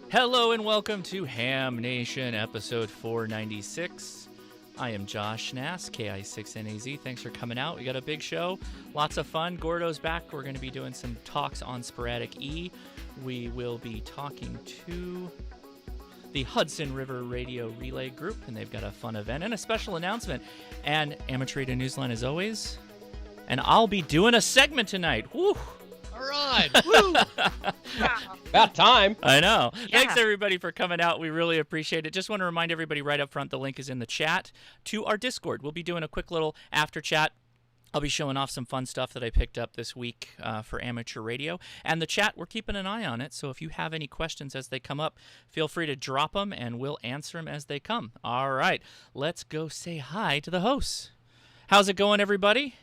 Hello and welcome to Ham Nation, episode 496. I am Josh Nass, KI6NAZ. Thanks for coming out. We got a big show, lots of fun. Gordo's back. We're going to be doing some talks on Sporadic E. We will be talking to the Hudson River Radio Relay Group, and they've got a fun event and a special announcement. And Amateur Radio Newsline as always. And I'll be doing a segment tonight. Woo! All right. Woo! About time. I know. Yeah. Thanks, everybody, for coming out. We really appreciate it. Just want to remind everybody right up front, the link is in the chat to our Discord. We'll be doing a quick little after chat. I'll be showing off some fun stuff that I picked up this week for amateur radio. And the chat, we're keeping an eye on it. So if you have any questions as they come up, feel free to drop them, and we'll answer them as they come. All right. Let's go say hi to the hosts. How's it going, everybody?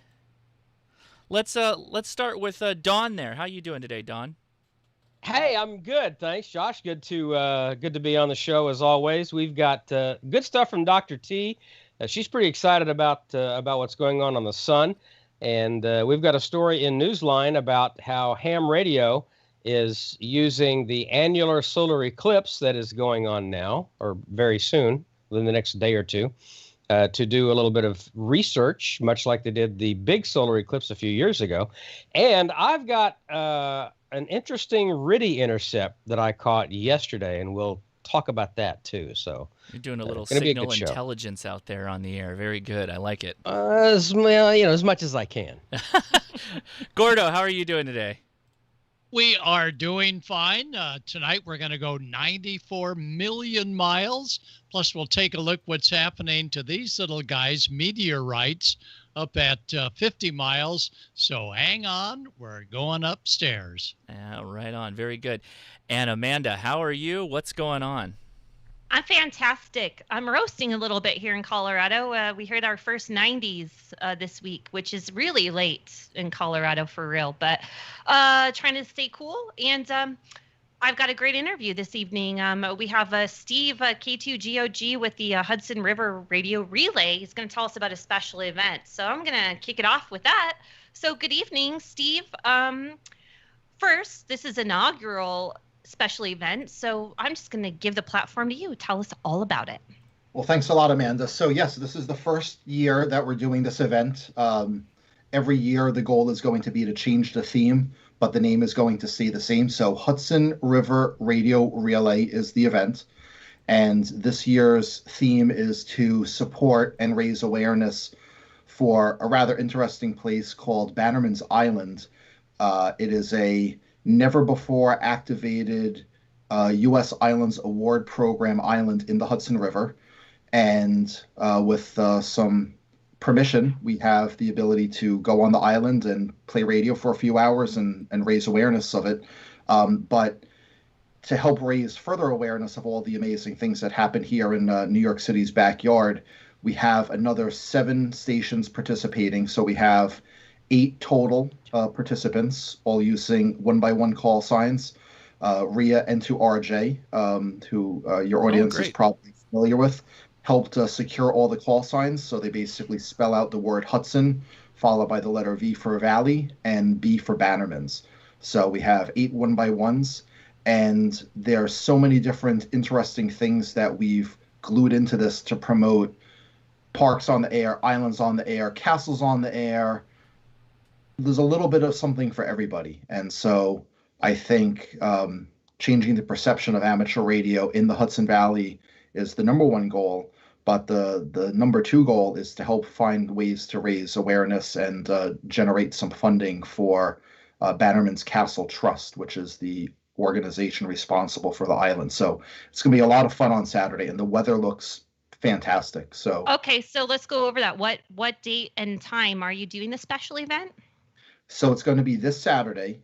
Let's start with Dawn there. How you doing today, Dawn? Hey, I'm good. Thanks, Josh. Good to be on the show as always. We've got good stuff from Dr. T. She's pretty excited about what's going on the Sun, and we've got a story in Newsline about how ham radio is using the annular solar eclipse that is going on now, or very soon, within the next day or two, to do a little bit of research, much like they did the big solar eclipse a few years ago. And I've got an interesting RTTY intercept that I caught yesterday, and we'll talk about that too. So you're doing a little signal intelligence out there on the air. Very good. I like it. As much as I can. Gordo, how are you doing today? We are doing fine. Tonight we're going to go 94 million miles. Plus we'll take a look what's happening to these little guys, meteorites, up at 50 miles. So hang on. We're going upstairs. Right on. Very good. And Amanda, how are you? What's going on? I'm fantastic. I'm roasting a little bit here in Colorado. We heard our first 90s this week, which is really late in Colorado for real, but trying to stay cool. And I've got a great interview this evening. We have Steve, K2GOG with the Hudson River Radio Relay. He's going to tell us about a special event. So I'm going to kick it off with that. So good evening, Steve. First, this is inaugural special event, so I'm just going to give the platform to you. Tell us all about it. Well, thanks a lot, Amanda. So yes, this is the first year that we're doing this event. Every year the goal is going to be to change the theme, but the name is going to stay the same. So Hudson River Radio Relay is the event, and this year's theme is to support and raise awareness for a rather interesting place called Bannerman's Island. It is a never-before activated U.S. Islands Award Program island in the Hudson River. And with some permission, we have the ability to go on the island and play radio for a few hours and raise awareness of it. But to help raise further awareness of all the amazing things that happen here in New York City's backyard, we have another 7 stations participating. So we have 8 total participants, all using 1x1 call signs. Ria N2RJ, who your audience is probably familiar with, helped secure all the call signs. So they basically spell out the word Hudson, followed by the letter V for Valley and B for Bannerman's. So we have 8 1x1s, and there are so many different interesting things that we've glued into this to promote parks on the air, islands on the air, castles on the air. There's a little bit of something for everybody. And so I think changing the perception of amateur radio in the Hudson Valley is the number one goal. But the number 2 goal is to help find ways to raise awareness and generate some funding for Bannerman's Castle Trust, which is the organization responsible for the island. So it's going to be a lot of fun on Saturday, and the weather looks fantastic. So okay, so let's go over that. What date and time are you doing the special event? So it's going to be this Saturday,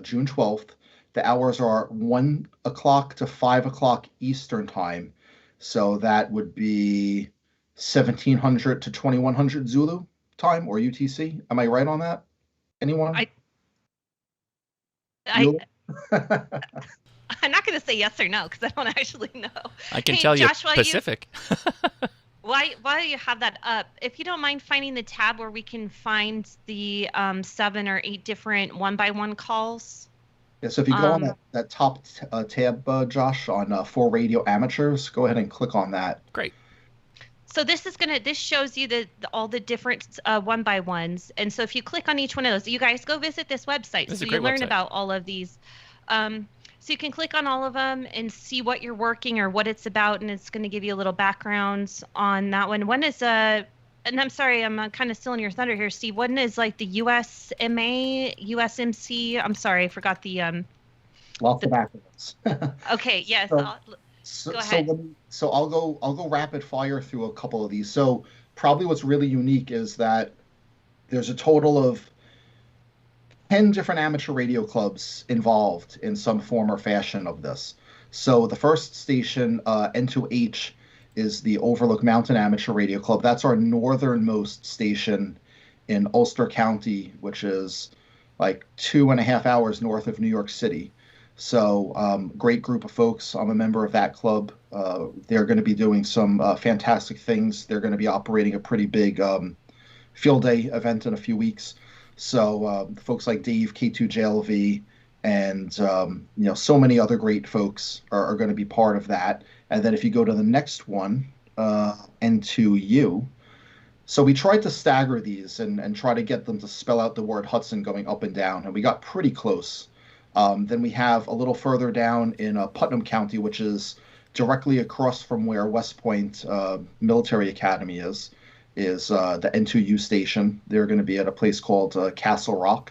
June 12th. The hours are 1 o'clock to 5 o'clock Eastern time. So that would be 1700 to 2100 Zulu time, or UTC. Am I right on that? Anyone? I'm not going to say yes or no because I don't actually know. I can Hey, tell Josh, you Pacific. While you have that up, if you don't mind finding the tab where we can find the 7 or 8 different 1x1 calls. Yeah, so if you go on that top tab, Josh, on For Radio Amateurs, go ahead and click on that. Great. So this shows you all the different 1x1s, and so if you click on each one of those, you guys go visit this website so you learn about all of these. So you can click on all of them and see what you're working or what it's about, and it's going to give you a little background on that one. One is and I'm sorry, I'm kind of stealing your thunder here, Steve. One is like the USMA, USMC. I'm sorry, I forgot the Lots of acronyms. Okay, yes. So, go ahead. So I'll go rapid fire through a couple of these. So probably what's really unique is that there's a total of 10 different amateur radio clubs involved in some form or fashion of this. So the first station, N2H, is the Overlook Mountain Amateur Radio Club. That's our northernmost station in Ulster County, which is like 2.5 hours north of New York City. So great group of folks. I'm a member of that club. They're going to be doing some fantastic things. They're going to be operating a pretty big field day event in a few weeks. So folks like Dave, K2JLV, and so many other great folks are going to be part of that. And then if you go to the next one, N2U, so we tried to stagger these and try to get them to spell out the word Hudson going up and down, and we got pretty close. Then we have a little further down in Putnam County, which is directly across from where West Point Military Academy is the N2U station. They're going to be at a place called Castle Rock.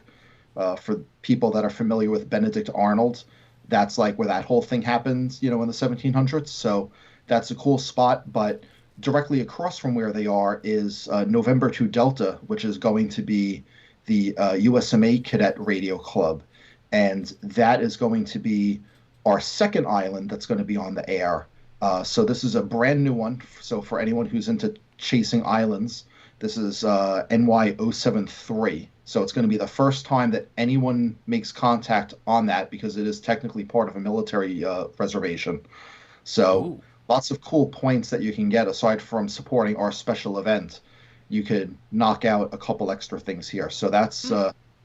For people that are familiar with Benedict Arnold, that's like where that whole thing happened, in the 1700s. So that's a cool spot. But directly across from where they are is November 2 Delta, which is going to be the USMA Cadet Radio Club. And that is going to be our second island that's going to be on the air. So this is a brand new one. So for anyone who's into chasing islands, this is NY073. So it's going to be the first time that anyone makes contact on that because it is technically part of a military reservation. So Ooh. Lots of cool points that you can get aside from supporting our special event. You could knock out a couple extra things here. So that's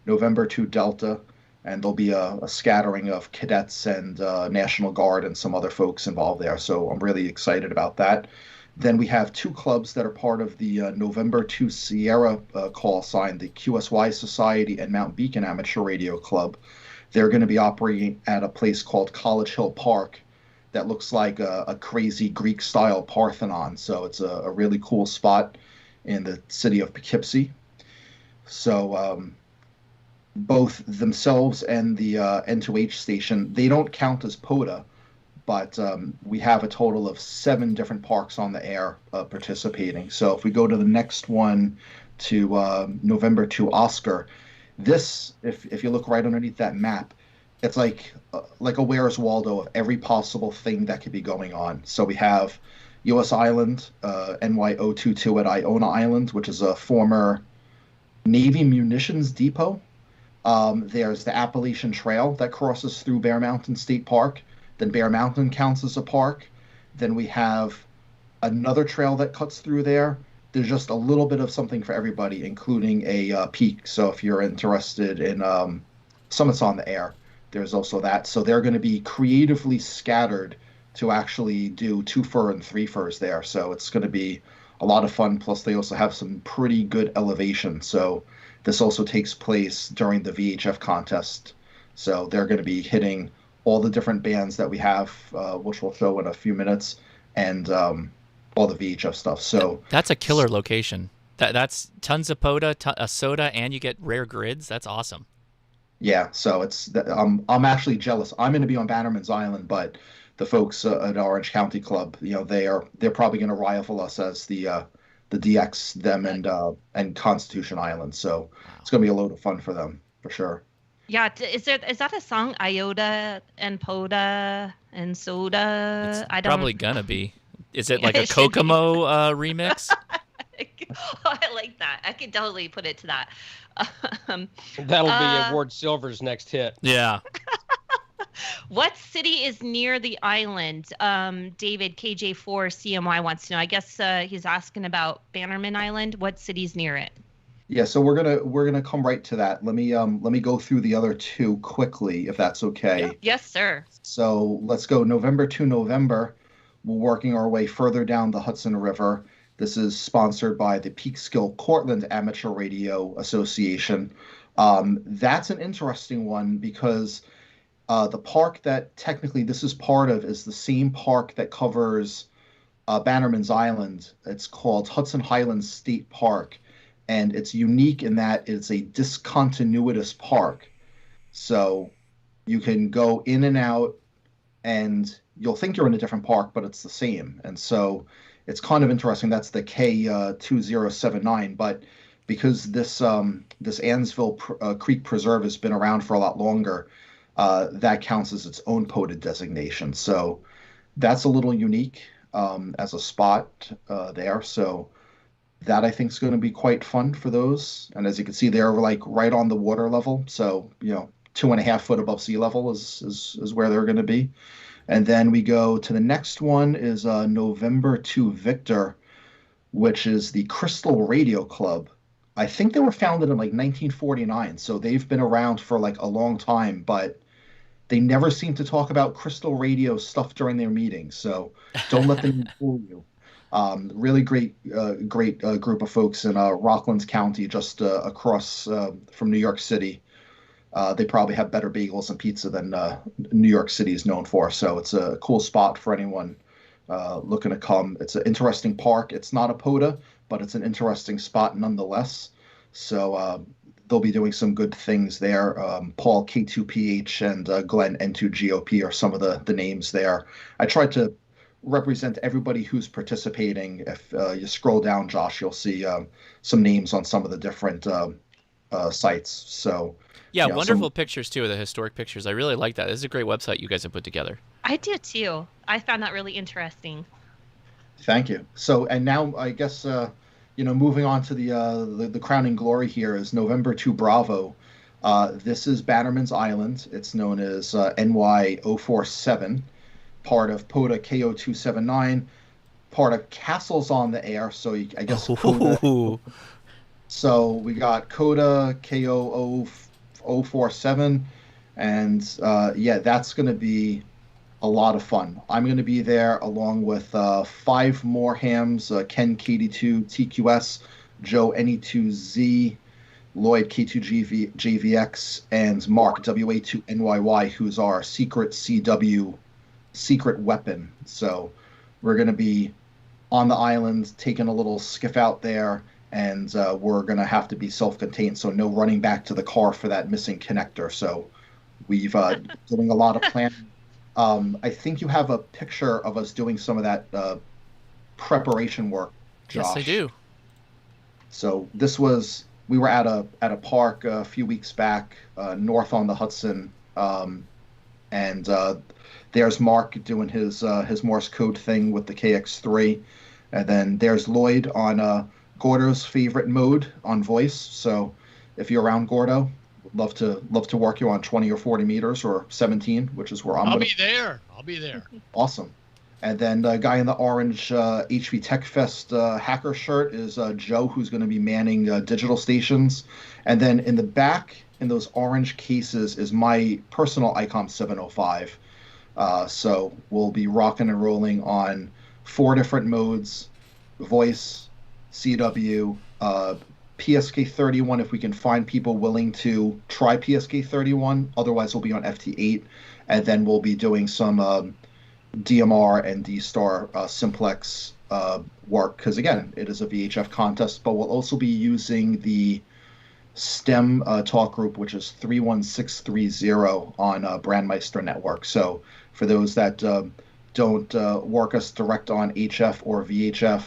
November 2 Delta. And there'll be a scattering of cadets and National Guard and some other folks involved there. So I'm really excited about that. Then we have 2 clubs that are part of the November 2 Sierra call sign, the QSY Society and Mount Beacon Amateur Radio Club. They're going to be operating at a place called College Hill Park that looks like a crazy Greek-style Parthenon. So it's a really cool spot in the city of Poughkeepsie. So both themselves and the N2H station, they don't count as POTA, but we have a total of 7 different parks on the air participating. So if we go to the next one to November 2 Oscar, this, if you look right underneath that map, it's like a Where's Waldo of every possible thing that could be going on. So we have U.S. Island, NY022 at Iona Island, which is a former Navy munitions depot. There's the Appalachian Trail that crosses through Bear Mountain State Park. Then Bear Mountain counts as a park. Then we have another trail that cuts through there. There's just a little bit of something for everybody, including a peak. So if you're interested in summits on the air, there's also that. So they're going to be creatively scattered to actually do 2-fur and 3-furs there. So it's going to be a lot of fun. Plus, they also have some pretty good elevation. So this also takes place during the VHF contest. So they're going to be hitting all the different bands that we have, which we'll show in a few minutes, and all the VHF stuff. So that's a killer location. That's tons of POTA, a soda, and you get rare grids. That's awesome. Yeah, so I'm actually jealous. I'm going to be on Bannerman's Island, but the folks at Orange County Club, they're probably going to rival us as the DX, them, and Constitution Island. So It's going to be a load of fun for them for sure. Yeah, is that a song, Iota and POTA and Soda? It's probably gonna be. Is it like a Kokomo remix? I like that. I could totally put it to that. That'll be Ward Silver's next hit. Yeah. What city is near the island? David KJ4 CMY wants to know. I guess he's asking about Bannerman Island. What city's near it? Yeah, so we're gonna come right to that. Let me go through the other two quickly, if that's okay. Yeah. Yes, sir. So let's go November to November. We're working our way further down the Hudson River. This is sponsored by the Peekskill Cortland Amateur Radio Association. That's an interesting one because the park that technically this is part of is the same park that covers Bannerman's Island. It's called Hudson Highlands State Park, and it's unique in that it's a discontinuous park. So you can go in and out, and you'll think you're in a different park, but it's the same. And so it's kind of interesting. That's the K2079, but because this Ansville Creek Preserve has been around for a lot longer, that counts as its own POTA designation. So that's a little unique as a spot there. So that I think is going to be quite fun for those. And as you can see, they're like right on the water level. So, 2.5 foot above sea level is where they're going to be. And then we go to the next one is November to Victor, which is the Crystal Radio Club. I think they were founded in like 1949, so they've been around for like a long time, but they never seem to talk about crystal radio stuff during their meetings, so don't let them fool you. Really great group of folks in Rocklands County, just across from New York City. They probably have better bagels and pizza than New York City is known for, so it's a cool spot for anyone looking to come. It's an interesting park. It's not a POTA, but it's an interesting spot nonetheless. So they'll be doing some good things there. Paul K2PH and Glenn N2GOP are some of the names there. I tried to represent everybody who's participating. If you scroll down, Josh, you'll see some names on some of the different sites. So yeah, wonderful pictures too, the historic pictures. I really like that. This is a great website you guys have put together. I do too. I found that really interesting. Thank you. So, and now I guess moving on to the crowning glory here is November to Bravo. This is Bannerman's Island. It's known as NY047, part of POTA KO279, part of Castles on the Air. So I guess POTA. So we got CODA KO047, and that's going to be a lot of fun. I'm going to be there along with 5 more hams, Ken KD2 TQS, Joe NE2Z, Lloyd K2JVX, and Mark WA2NYY, who's our secret CW secret weapon. So we're going to be on the island, taking a little skiff out there, and we're going to have to be self-contained, so no running back to the car for that missing connector. So we've doing a lot of planning. I think you have a picture of us doing some of that preparation work, Josh. Yes, I do. So we were at a park a few weeks back, north on the Hudson, and there's Mark doing his Morse code thing with the KX3, and then there's Lloyd on Gordo's favorite mode on voice. So if you're around Gordo, love to work you on 20 or 40 meters or 17, which is where I'll be there. Awesome. And then the guy in the orange HV Tech Fest hacker shirt is Joe, who's going to be manning digital stations. And then in the back, in those orange cases, is my personal ICOM 705. So we'll be rocking and rolling on 4 different modes: voice, CW, PSK31 if we can find people willing to try PSK31. Otherwise, we'll be on FT8. And then we'll be doing some DMR and D-Star simplex work, because, again, it is a VHF contest. But we'll also be using the STEM talk group, which is 31630 on Brandmeister Network. So for those that don't work us direct on HF or VHF,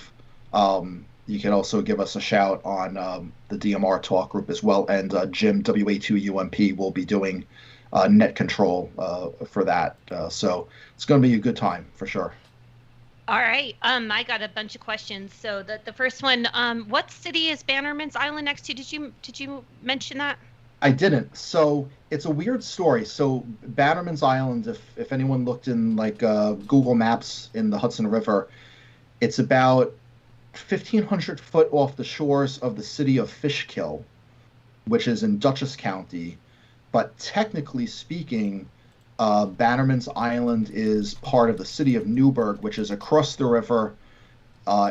you can also give us a shout on the DMR talk group as well. And Jim, WA2UMP, will be doing net control for that. So it's going to be a good time for sure. All right. I got a bunch of questions. So the first one, what city is Bannerman's Island next to? Did you mention that? I didn't. So it's a weird story. So Bannerman's Island, if anyone looked in like Google Maps in the Hudson River, it's about 1,500 foot off the shores of the city of Fishkill, which is in Dutchess County. But technically speaking, Bannerman's Island is part of the city of Newburgh, which is across the river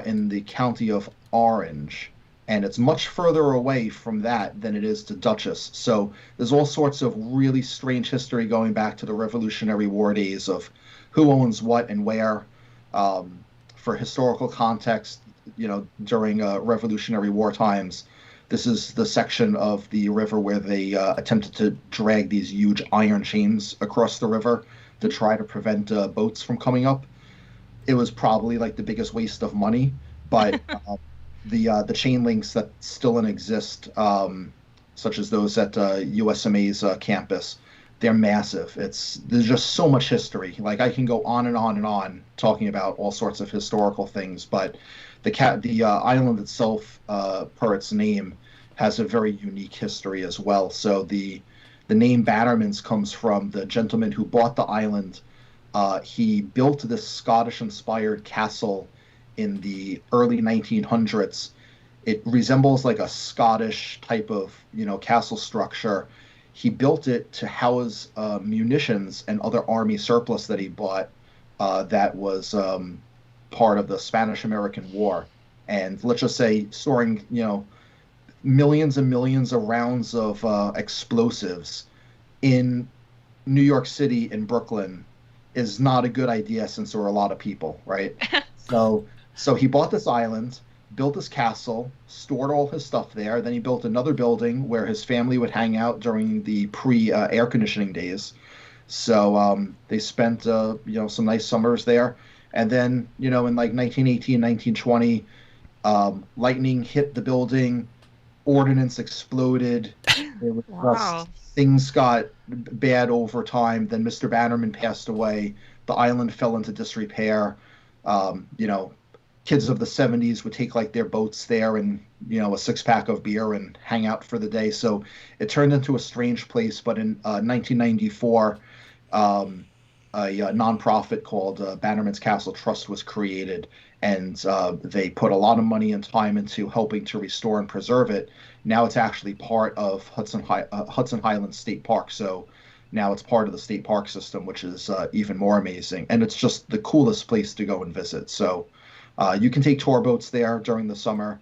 in the county of Orange. And it's much further away from that than it is to Dutchess. So there's all sorts of really strange history going back to the Revolutionary War days of who owns what and where. For historical context, during Revolutionary War times, this is the section of the river where they attempted to drag these huge iron chains across the river to try to prevent boats from coming up. It was probably like the biggest waste of money, but the chain links that still exist, such as those at USMA's campus, they're massive. There's just so much history. Like I can go on and on and on talking about all sorts of historical things, but the island itself, per its name, has a very unique history as well. So the name Bannerman's comes from the gentleman who bought the island. He built this Scottish-inspired castle in the early 1900s. It resembles like a Scottish type of, castle structure. He built it to house munitions and other army surplus that he bought that was part of the Spanish-American War. And let's just say storing, millions and millions of rounds of explosives in New York City and Brooklyn is not a good idea since there were a lot of people, right? So he bought this island, built this castle, stored all his stuff there. Then he built another building where his family would hang out during the pre-air conditioning days. So they spent, some nice summers there. And then, in like 1918, 1920, lightning hit the building, ordnance exploded. Wow. Things got bad over time. Then Mr. Bannerman passed away. The island fell into disrepair. Kids of the 70s would take like their boats there and, a six-pack of beer and hang out for the day. So it turned into a strange place. But in 1994, a nonprofit called Bannerman's Castle Trust was created, and they put a lot of money and time into helping to restore and preserve it. Now it's actually part of Hudson Highlands State Park. So now it's part of the state park system, which is even more amazing. And it's just the coolest place to go and visit. So you can take tour boats there during the summer.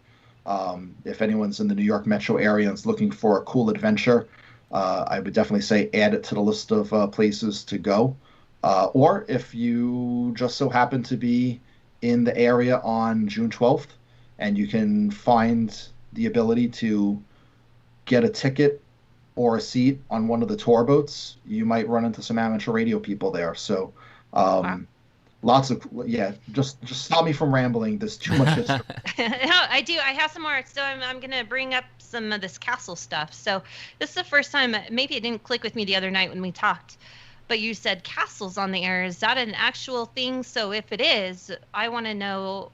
If anyone's in the New York metro area and is looking for a cool adventure, I would definitely say add it to the list of places to go. Or if you just so happen to be in the area on June 12th and you can find the ability to get a ticket or a seat on one of the tour boats, you might run into some amateur radio people there. So Wow. lots of, just stop me from rambling. There's too much history. No, I do. I have some more. So I'm going to bring up some of this castle stuff. So this is the first time, maybe it didn't click with me the other night when we talked, but you said castles on the air. Is that an actual thing? So if it is, I want to know,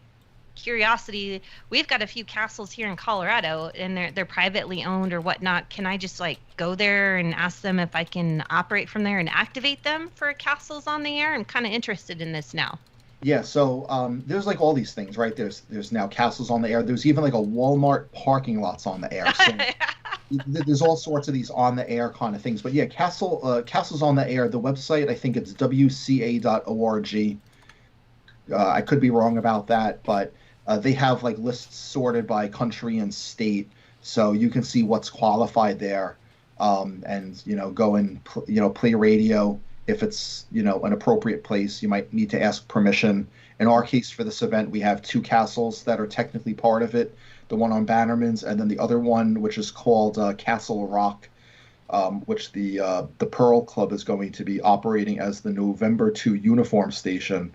curiosity. We've got a few castles here in Colorado, and they're privately owned or whatnot. Can I just like go there and ask them if I can operate from there and activate them for castles on the air? I'm kind of interested in this now. Yeah, so there's like all these things, right? There's now castles on the air. There's even like a Walmart parking lots on the air. So there's all sorts of these on the air kind of things. But yeah, castles on the air. The website, I think it's wca.org. I could be wrong about that, but they have like lists sorted by country and state, so you can see what's qualified there, and go and play radio. If it's an appropriate place, you might need to ask permission. In our case, for this event, we have two castles that are technically part of it. The one on Bannerman's, and then the other one, which is called Castle Rock, which the Pearl Club is going to be operating as the November 2 uniform station.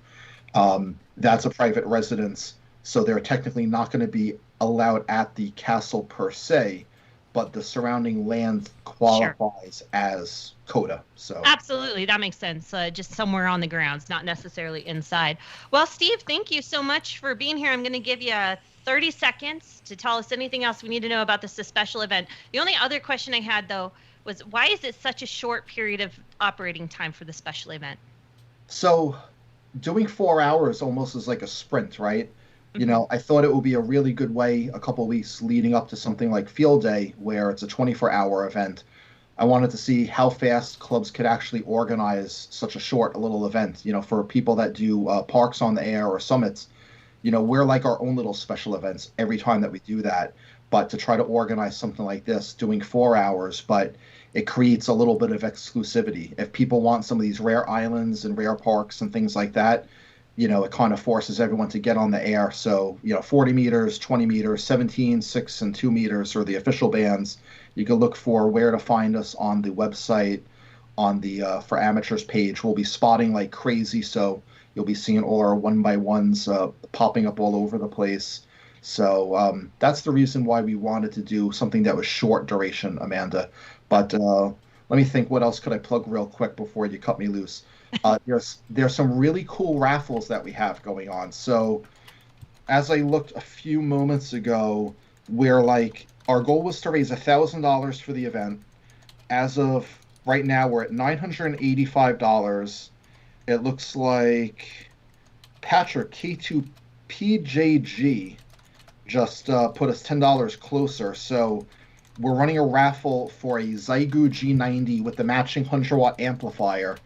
That's a private residence, so they're technically not going to be allowed at the castle per se, but the surrounding land qualifies as CODA. So Absolutely, that makes sense. Just somewhere on the grounds, not necessarily inside. Well, Steve, thank you so much for being here. I'm going to give you 30 seconds to tell us anything else we need to know about this special event. The only other question I had, though, was why is it such a short period of operating time for the special event? So doing 4 hours almost is like a sprint, right? You know, I thought it would be a really good way a couple of weeks leading up to something like Field Day, where it's a 24-hour event. I wanted to see how fast clubs could actually organize such a short little event. You know, for people that do parks on the air or summits, you know, we're like our own little special events every time that we do that. But to try to organize something like this, doing 4 hours, but it creates a little bit of exclusivity. If people want some of these rare islands and rare parks and things like that, you know, it kind of forces everyone to get on the air. So, you know, 40 meters, 20 meters, 17, 6, and 2 meters are the official bands. You can look for where to find us on the website, on the For Amateurs page. We'll be spotting like crazy, so you'll be seeing all our 1x1s popping up all over the place. So that's the reason why we wanted to do something that was short duration, Amanda. But let me think, what else could I plug real quick before you cut me loose? There's some really cool raffles that we have going on. So as I looked a few moments ago, our goal was to raise $1,000 for the event. As of right now, we're at $985. It looks like Patrick K2PJG just put us $10 closer. So we're running a raffle for a Zygu G90 with the matching 100-watt amplifier.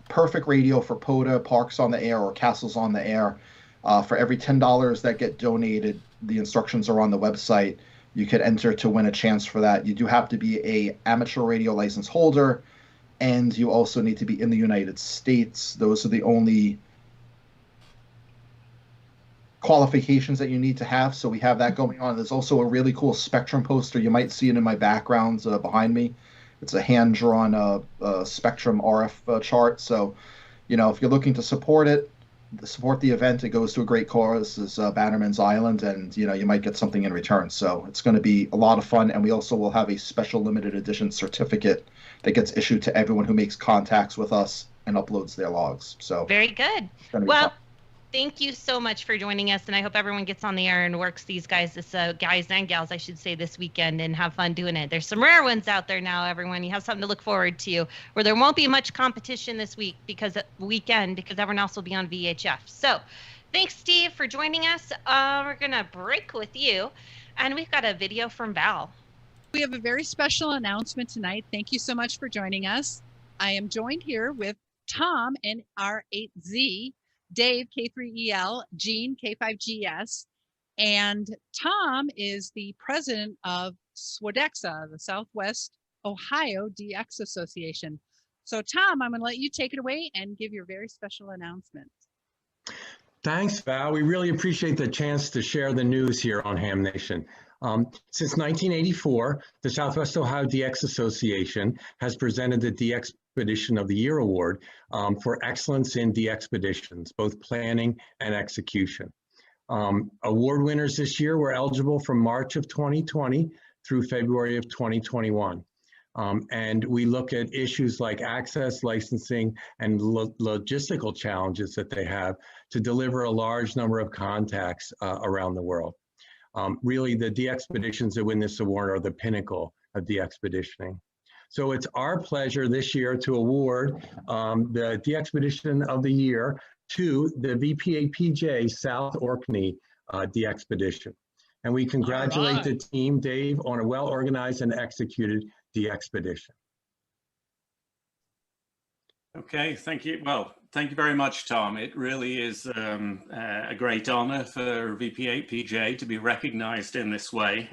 Perfect radio for POTA, Parks on the Air, or Castles on the Air. For every $10 that get donated, the instructions are on the website. You could enter to win a chance for that. You do have to be a amateur radio license holder, and you also need to be in the United States. Those are the only qualifications that you need to have. So we have that going on. There's also a really cool Spectrum poster. You might see it in my background behind me. It's a hand-drawn Spectrum RF chart. So, you know, if you're looking to support the event, it goes to a great cause, is Bannerman's Island, and, you know, you might get something in return. So it's going to be a lot of fun. And we also will have a special limited edition certificate that gets issued to everyone who makes contacts with us and uploads their logs. So very good. Well, thank you so much for joining us, and I hope everyone gets on the air and works these guys, guys and gals, I should say, this weekend, and have fun doing it. There's some rare ones out there now, everyone. You have something to look forward to, where there won't be much competition this because everyone else will be on VHF. So thanks, Steve, for joining us. We're going to break with you, and we've got a video from Val. We have a very special announcement tonight. Thank you so much for joining us. I am joined here with Tom and R8Z, Dave, K3EL, Gene, K5GS, and Tom is the president of SWODEXA, the Southwest Ohio DX Association. So Tom, I'm going to let you take it away and give your very special announcement. Thanks, Val. We really appreciate the chance to share the news here on Ham Nation. Since 1984, the Southwest Ohio DX Association has presented the Dxpedition of the Year Award for excellence in Dxpeditions, both planning and execution. Award winners this year were eligible from March of 2020 through February of 2021. And we look at issues like access, licensing, and logistical challenges that they have to deliver a large number of contacts around the world. Really, the Dxpeditions that win this award are the pinnacle of Dxpeditioning. So it's our pleasure this year to award the Dxpedition of the Year to the VPAPJ South Orkney Dxpedition. And we congratulate the team, Dave, on a well-organized and executed Dxpedition. Okay, thank you. Well, thank you very much, Tom. It really is a great honor for VPAPJ to be recognized in this way.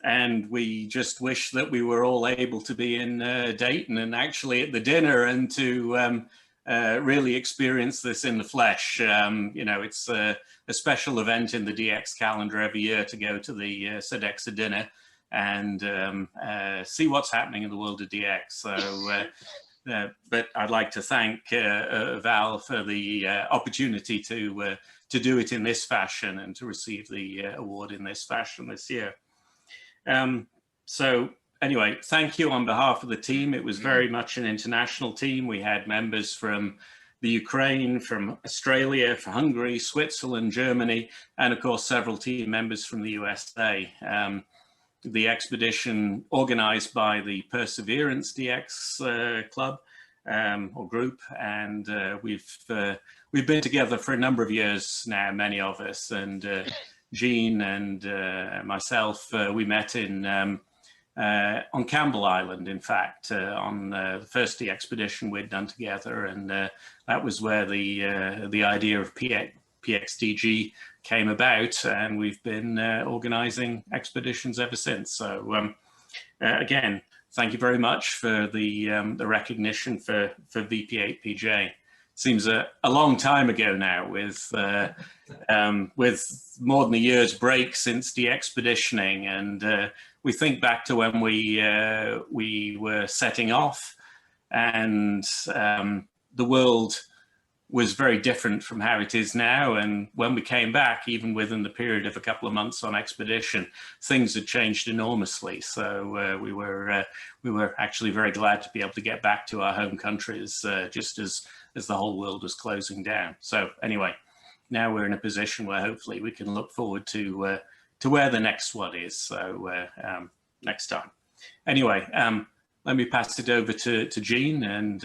And we just wish that we were all able to be in Dayton and actually at the dinner and to really experience this in the flesh. You know, it's a special event in the DX calendar every year to go to the SODEXA dinner and see what's happening in the world of DX. So, but I'd like to thank Val for the opportunity to do it in this fashion and to receive the award in this fashion this year. So anyway, thank you on behalf of the team. It was very much an international team. We had members from the Ukraine, from Australia, from Hungary, Switzerland, Germany, and of course several team members from the USA. The expedition organized by the Perseverance DX Club or group, and we've been together for a number of years now, many of us, and Jean and myself, we met on Campbell Island, in fact, on the first expedition we'd done together, and that was where the idea of PXDG came about, and we've been organizing expeditions ever since. So again, thank you very much for the recognition for VP8PJ. Seems a long time ago now, with more than a year's break since de-expeditioning, and we think back to when we were setting off, and the world was very different from how it is now. And when we came back, even within the period of a couple of months on expedition, things had changed enormously. So we were actually very glad to be able to get back to our home countries just as the whole world was closing down. So anyway, now we're in a position where hopefully we can look forward to where the next one is. So next time. Anyway, let me pass it over to Jean and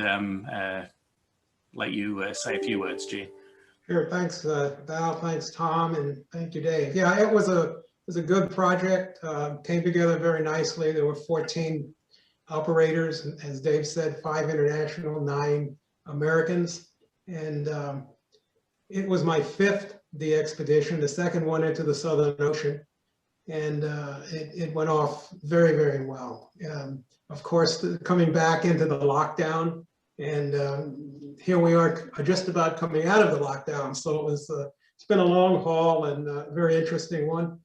let you say a few words, Jean. Sure. Thanks, Val. Thanks, Tom, and thank you, Dave. Yeah, it was a good project. Came together very nicely. There were 14 operators, and as Dave said, 5 international, 9 Americans, and it was my 5th de-expedition, the second one into the Southern Ocean, and it went off very, very well. Of course, coming back into the lockdown, and here we are just about coming out of the lockdown. So it's been a long haul and a very interesting one.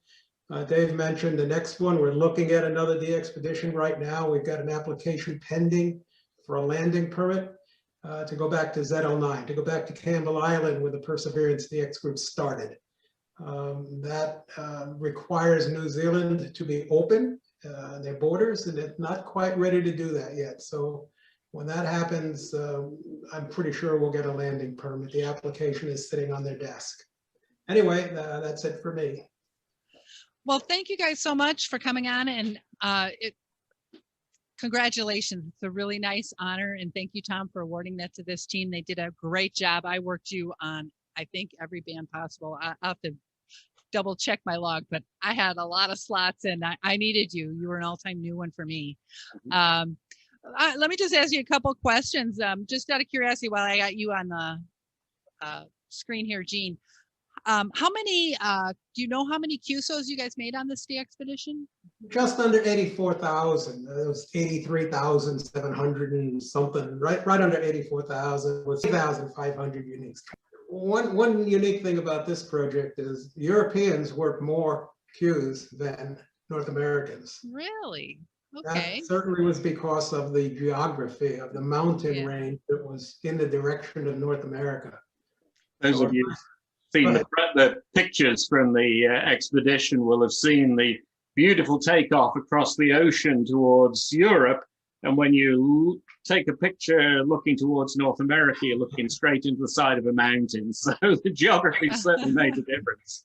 Dave mentioned the next one. We're looking at another de-expedition right now. We've got an application pending for a landing permit to go back to ZL9, to go back to Campbell Island where the Perseverance DX group started. That requires New Zealand to be open, their borders, and it's not quite ready to do that yet. So when that happens, I'm pretty sure we'll get a landing permit. The application is sitting on their desk. Anyway, that's it for me. Well, thank you guys so much for coming on, and congratulations. It's a really nice honor, and thank you, Tom, for awarding that to this team. They did a great job. I worked you on, I think, every band possible. I'll have to double check my log, but I had a lot of slots, and I needed you. You were an all-time new one for me. Let me just ask you a couple questions, just out of curiosity, while I got you on the screen here, Jean. How many, do you know how many QSOs you guys made on this de-expedition? Just under 84,000. It was 83,700 and something, right under 84,000 with 3,500 uniques. One unique thing about this project is Europeans work more Qs than North Americans. Really? Okay. That certainly was because of the geography of the mountain range that was in the direction of North America. Those of you seen the pictures from the expedition will have seen the beautiful takeoff across the ocean towards Europe. And when you take a picture looking towards North America, you're looking straight into the side of a mountain. So the geography certainly made a difference.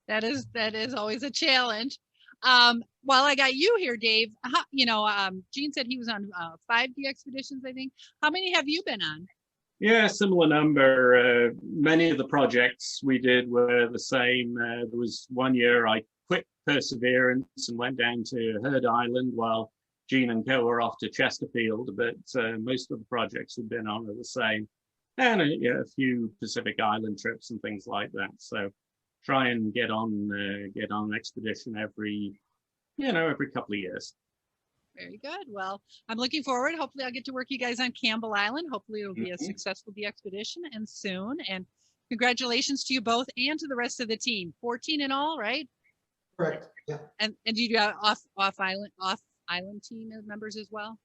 That is always a challenge. While I got you here, Dave, Gene said he was on 5 de-expeditions, I think. How many have you been on? Yeah, similar number. Many of the projects we did were the same. There was one year I quit Perseverance and went down to Heard Island while Gene and Co were off to Chesterfield, but most of the projects we've been on are the same. And a few Pacific Island trips and things like that. So try and get on expedition every couple of years. Very good. Well, I'm looking forward. Hopefully I'll get to work you guys on Campbell Island. Hopefully it'll be a successful de-expedition and soon. And congratulations to you both and to the rest of the team. 14 in all, right? Correct. Yeah. And do you have off island team members as well?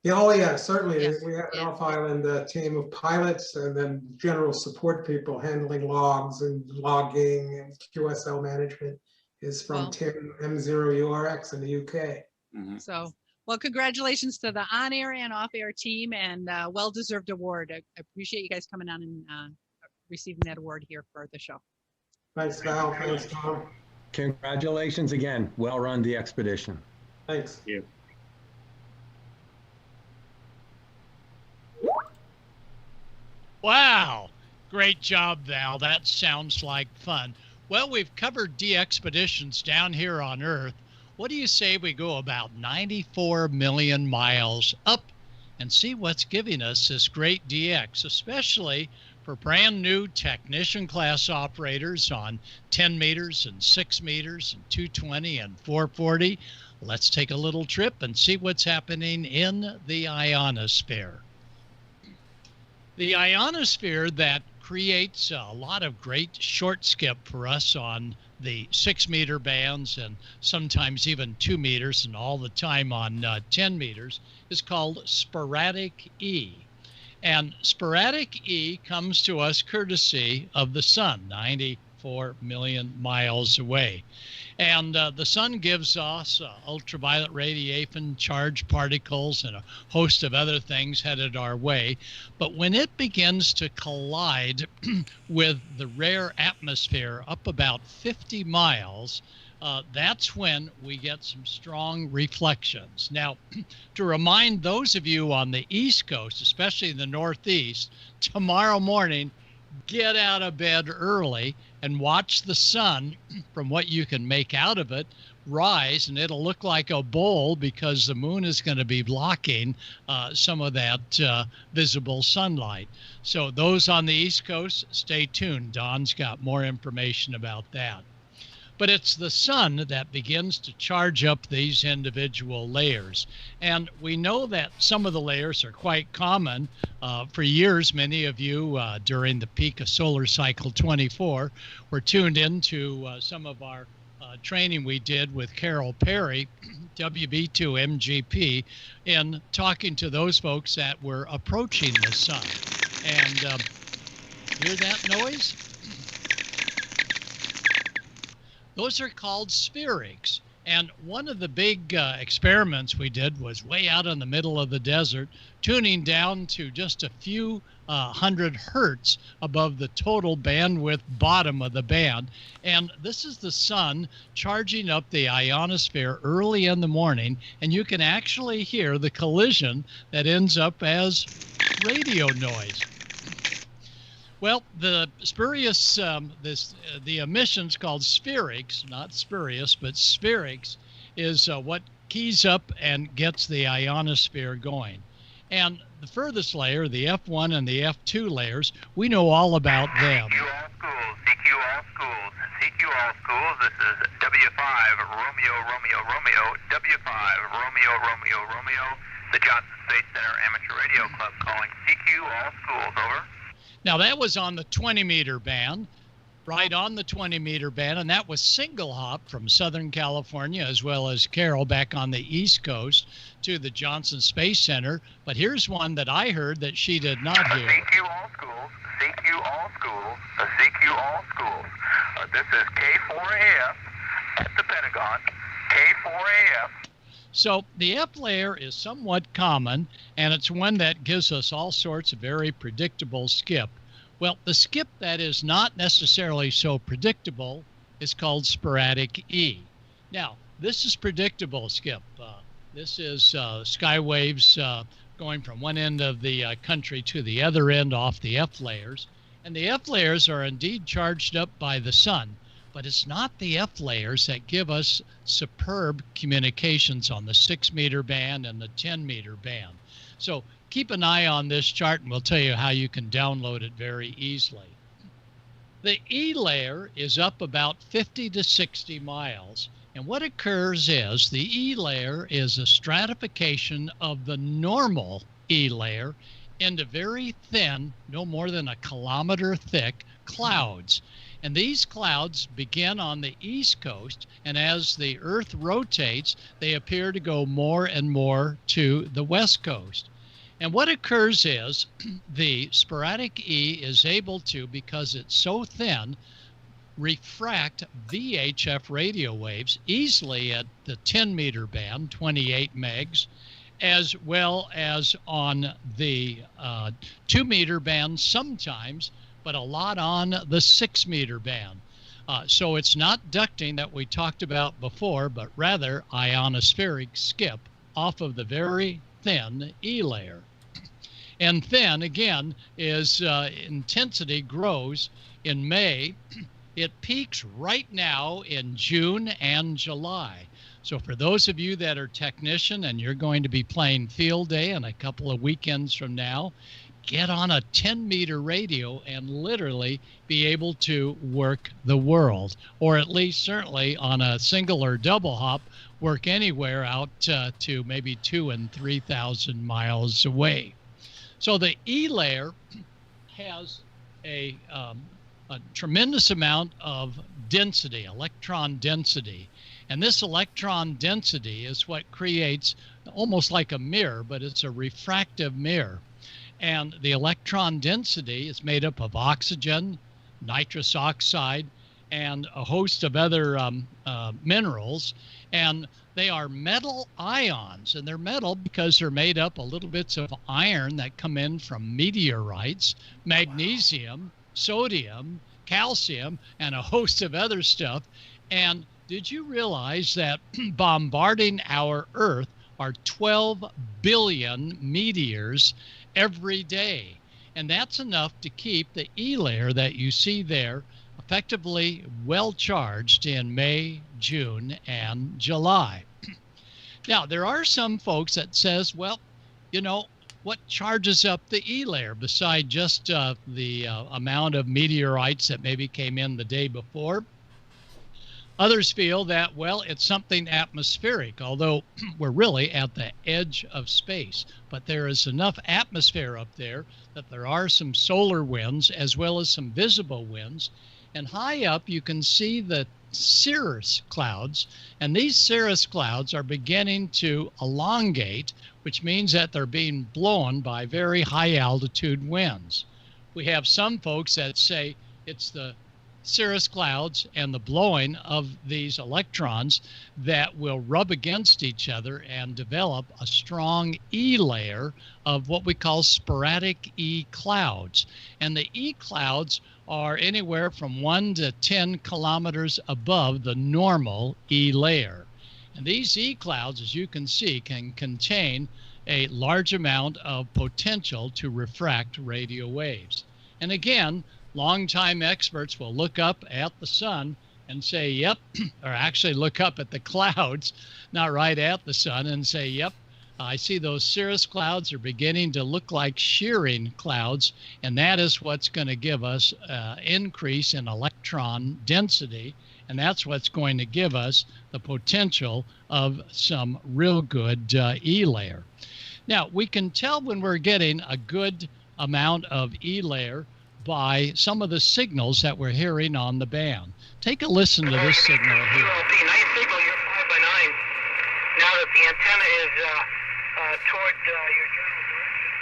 Yeah, oh yeah, certainly. Yes. We have an off-island team of pilots and then general support people handling logs and logging and QSL management is from Tim M0URX in the UK. So, Well, congratulations to the on-air and off-air team, and well-deserved award. I appreciate you guys coming on and receiving that award here for the show. Thanks, Val. Thanks, Tom. Congratulations again. Well run, Dxpedition. Thanks. Thank you. Wow. Great job, Val. That sounds like fun. Well, we've covered Dxpeditions down here on Earth. What do you say we go about 94 million miles up and see what's giving us this great DX, especially for brand new technician class operators on 10 meters and 6 meters and 220 and 440. Let's take a little trip and see what's happening in the ionosphere. The ionosphere that creates a lot of great short skip for us on the 6 meter bands and sometimes even 2 meters and all the time on 10 meters is called Sporadic E. And Sporadic E comes to us courtesy of the sun, 94 million miles away. And the sun gives us ultraviolet radiation, charged particles, and a host of other things headed our way. But when it begins to collide with the rare atmosphere up about 50 miles, that's when we get some strong reflections. Now, to remind those of you on the East Coast, especially the Northeast, tomorrow morning, get out of bed early and watch the sun, from what you can make out of it, rise, and it'll look like a bowl because the moon is going to be blocking some of that visible sunlight. So those on the East Coast, stay tuned. Don's got more information about that. But it's the sun that begins to charge up these individual layers. And we know that some of the layers are quite common. For years, many of you during the peak of solar cycle 24 were tuned into some of our training we did with Carol Perry, WB2MGP, in talking to those folks that were approaching the sun. And hear that noise? Those are called spherics. And one of the big experiments we did was way out in the middle of the desert, tuning down to just a few hundred hertz above the total bandwidth bottom of the band. And this is the sun charging up the ionosphere early in the morning, and you can actually hear the collision that ends up as radio noise. Well, the spurious, the emissions called spherics, not spurious, but spherics, is what keys up and gets the ionosphere going. And the furthest layer, the F1 and the F2 layers, we know all about them. CQ all schools, CQ all schools, CQ all schools. This is W5 Romeo Romeo Romeo, W5 Romeo Romeo Romeo, the Johnson Space Center Amateur Radio Club calling CQ all schools, over. Now, that was on the 20-meter band, right on the 20-meter band, and that was single hop from Southern California as well as Carol back on the East Coast to the Johnson Space Center. But here's one that I heard that she did not hear. CQ all schools, CQ all schools, CQ all schools. This is K4AF at the Pentagon, K4AF. So the F layer is somewhat common, and it's one that gives us all sorts of very predictable skip. Well, the skip that is not necessarily so predictable is called Sporadic E. Now, this is predictable skip. This is sky waves going from one end of the country to the other end off the F layers. And the F layers are indeed charged up by the sun. But it's not the F layers that give us superb communications on the 6-meter band and the 10-meter band. So keep an eye on this chart, and we'll tell you how you can download it very easily. The E layer is up about 50 to 60 miles. And what occurs is the E layer is a stratification of the normal E layer into very thin, no more than a kilometer thick, clouds. And these clouds begin on the East Coast, and as the Earth rotates, they appear to go more and more to the West Coast. And what occurs is the Sporadic E is able to, because it's so thin, refract VHF radio waves easily at the 10-meter band, 28 megs, as well as on the 2-meter band sometimes, but a lot on the 6-meter band. So it's not ducting that we talked about before, but rather ionospheric skip off of the very thin E layer. And thin, again, is intensity grows in May. It peaks right now in June and July. So for those of you that are technician and you're going to be playing field day in a couple of weekends from now, get on a 10-meter radio and literally be able to work the world, or at least certainly on a single or double hop, work anywhere out to maybe 2,000 and 3,000 miles away. So the E layer has a tremendous amount of density, electron density. And this electron density is what creates almost like a mirror, but it's a refractive mirror. And the electron density is made up of oxygen, nitrous oxide, and a host of other minerals. And they are metal ions, and they're metal because they're made up of little bits of iron that come in from meteorites, magnesium, sodium, calcium, and a host of other stuff. And did you realize that bombarding our Earth are 12 billion meteors every day? And that's enough to keep the E layer that you see there effectively well charged in May, June, and July. Now, there are some folks that says, well, you know, what charges up the E layer beside just the amount of meteorites that maybe came in the day before? Others feel that, well, it's something atmospheric, although we're really at the edge of space. But there is enough atmosphere up there that there are some solar winds as well as some visible winds. And high up, you can see the cirrus clouds. And these cirrus clouds are beginning to elongate, which means that they're being blown by very high altitude winds. We have some folks that say it's the cirrus clouds and the blowing of these electrons that will rub against each other and develop a strong E layer of what we call sporadic E clouds. And the E clouds are anywhere from 1 to 10 kilometers above the normal E layer. And these E clouds, as you can see, can contain a large amount of potential to refract radio waves. And again, longtime experts will look up at the sun and say, yep, or actually look up at the clouds, not right at the sun, and say, yep, I see those cirrus clouds are beginning to look like shearing clouds, and that is what's going to give us increase in electron density, and that's what's going to give us the potential of some real good E layer. Now, we can tell when we're getting a good amount of E layer by some of the signals that we're hearing on the band. Take a listen to this signal here. Nice signal, you're 5 by 9. Now that the antenna is toward your general direction.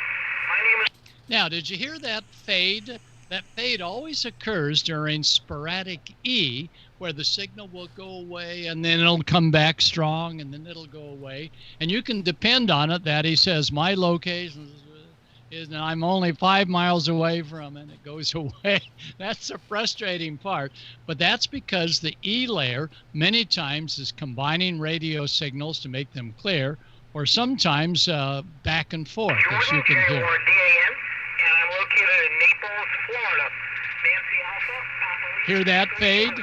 My name is... Now, did you hear that fade? That fade always occurs during Sporadic E, where the signal will go away and then it'll come back strong and then it'll go away. And you can depend on it that he says, my location is, and I'm only 5 miles away from it, and it goes away. That's the frustrating part. But that's because the E layer many times is combining radio signals to make them clear, or sometimes back and forth, as you can hear. DAN, and I'm located in Naples, Florida. Nancy Alpha, Hear that fade?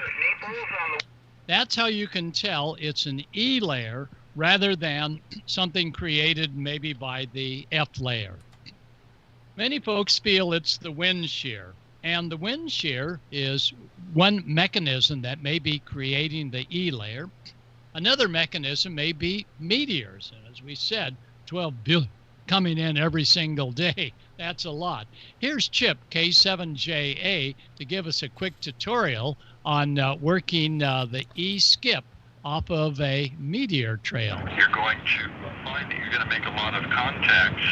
That's how you can tell it's an E layer rather than something created maybe by the F layer. Many folks feel it's the wind shear, and the wind shear is one mechanism that may be creating the E layer. Another mechanism may be meteors, and as we said, 12 billion coming in every single day. That's a lot. Here's Chip, K7JA, to give us a quick tutorial on working the E skip off of a meteor trail. You're going to find that you're going to make a lot of contacts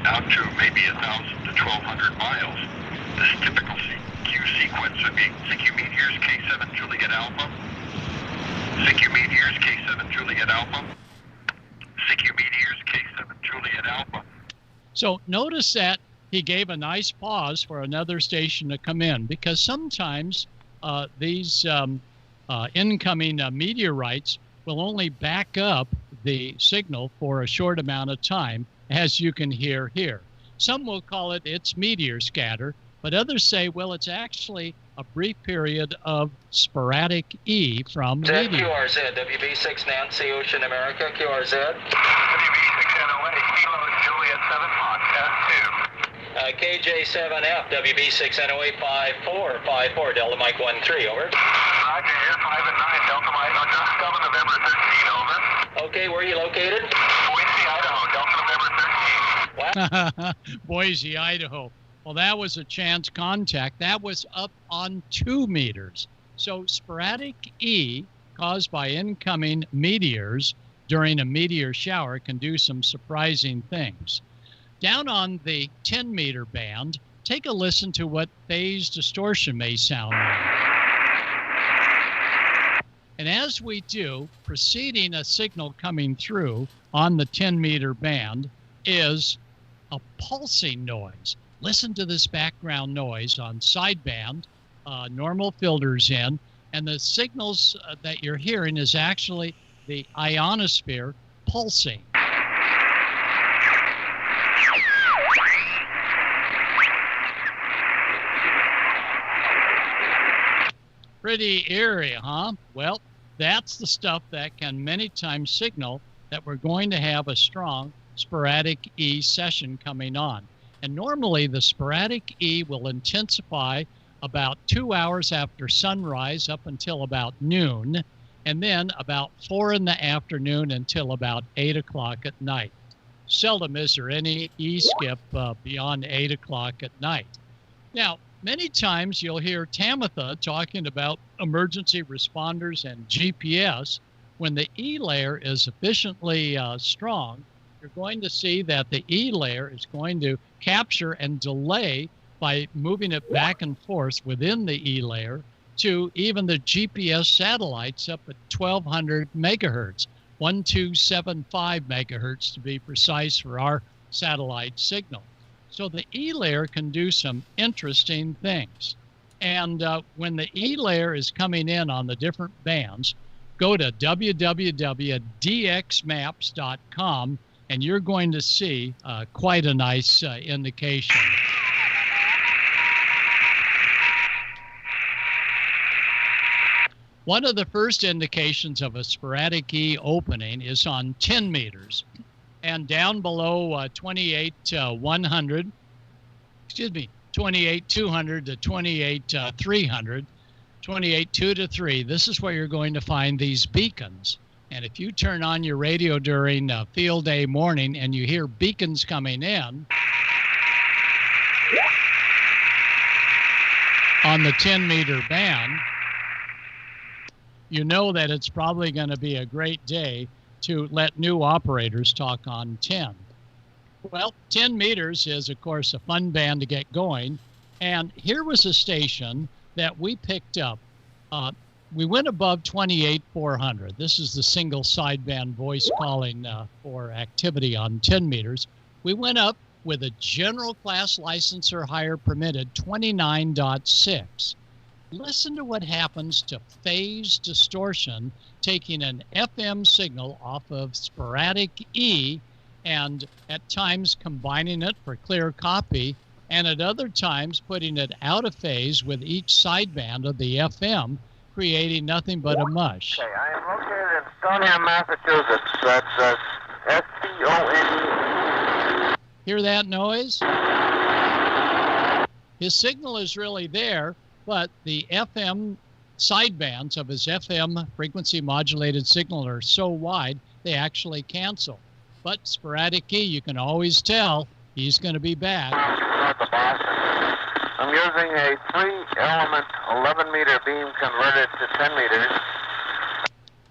out to maybe 1,000 to 1,200 miles. This typical Q sequence would be CQ meteor Meteors, K7 Juliet Alpha. CQ Meteors, K7 Juliet Alpha. CQ Meteors, K7 Juliet Alpha. So notice that he gave a nice pause for another station to come in, because sometimes these incoming meteorites will only back up the signal for a short amount of time, as you can hear here. Some will call it its meteor scatter, but others say, well, it's actually a brief period of sporadic E from meteor. QRZ, WB6 Nancy Ocean America, QRZ. WB6NOA, Kilo Juliet 7 Fox, S2. KJ7F, WB6NOA 5454, Delta Mike 13, over. Roger, here, 5 and 9, Delta Mike, on November 13, over. Okay, where are you located? Boise, Idaho, Delta November 13. Boise, Idaho. Well, that was a chance contact. That was up on 2 meters. So sporadic E caused by incoming meteors during a meteor shower can do some surprising things. Down on the 10-meter band, take a listen to what phase distortion may sound like. And as we do, preceding a signal coming through on the 10-meter band is a pulsing noise. Listen to this background noise on sideband, normal filters in, and the signals that you're hearing is actually the ionosphere pulsing. Pretty eerie, huh? Well, that's the stuff that can many times signal that we're going to have a strong sporadic E session coming on. And normally the sporadic E will intensify about 2 hours after sunrise up until about noon, and then about 4 in the afternoon until about 8 o'clock at night. Seldom is there any E skip beyond 8 o'clock at night. Now, many times you'll hear Tamitha talking about emergency responders and GPS. When the E layer is sufficiently strong, you're going to see that the E layer is going to capture and delay by moving it back and forth within the E layer to even the GPS satellites up at 1200 megahertz, 1275 megahertz to be precise for our satellite signal. So the E layer can do some interesting things. And when the E layer is coming in on the different bands, go to www.dxmaps.com and you're going to see quite a nice indication. One of the first indications of a sporadic E opening is on 10 meters. And down below 28,200 to 28,300, 28,2 to 3, this is where you're going to find these beacons. And if you turn on your radio during field day morning and you hear beacons coming in on the 10-meter band, you know that it's probably going to be a great day to let new operators talk on 10. Well, 10 meters is, of course, a fun band to get going. And here was a station that we picked up. We went above 28,400. This is the single sideband voice calling for activity on 10 meters. We went up with a general class licenser higher permitted 29.6. Listen to what happens to phase distortion taking an FM signal off of sporadic E and at times combining it for clear copy and at other times putting it out of phase with each sideband of the FM, creating nothing but a mush. Okay, I am located in Stoneham, Massachusetts. That's S-T-O-N-E. Hear that noise? His signal is really there, but the FM sidebands of his FM frequency modulated signal are so wide they actually cancel. But sporadic E, you can always tell he's going to be back. I'm using a 3-element 11-meter beam converted to 10 meters.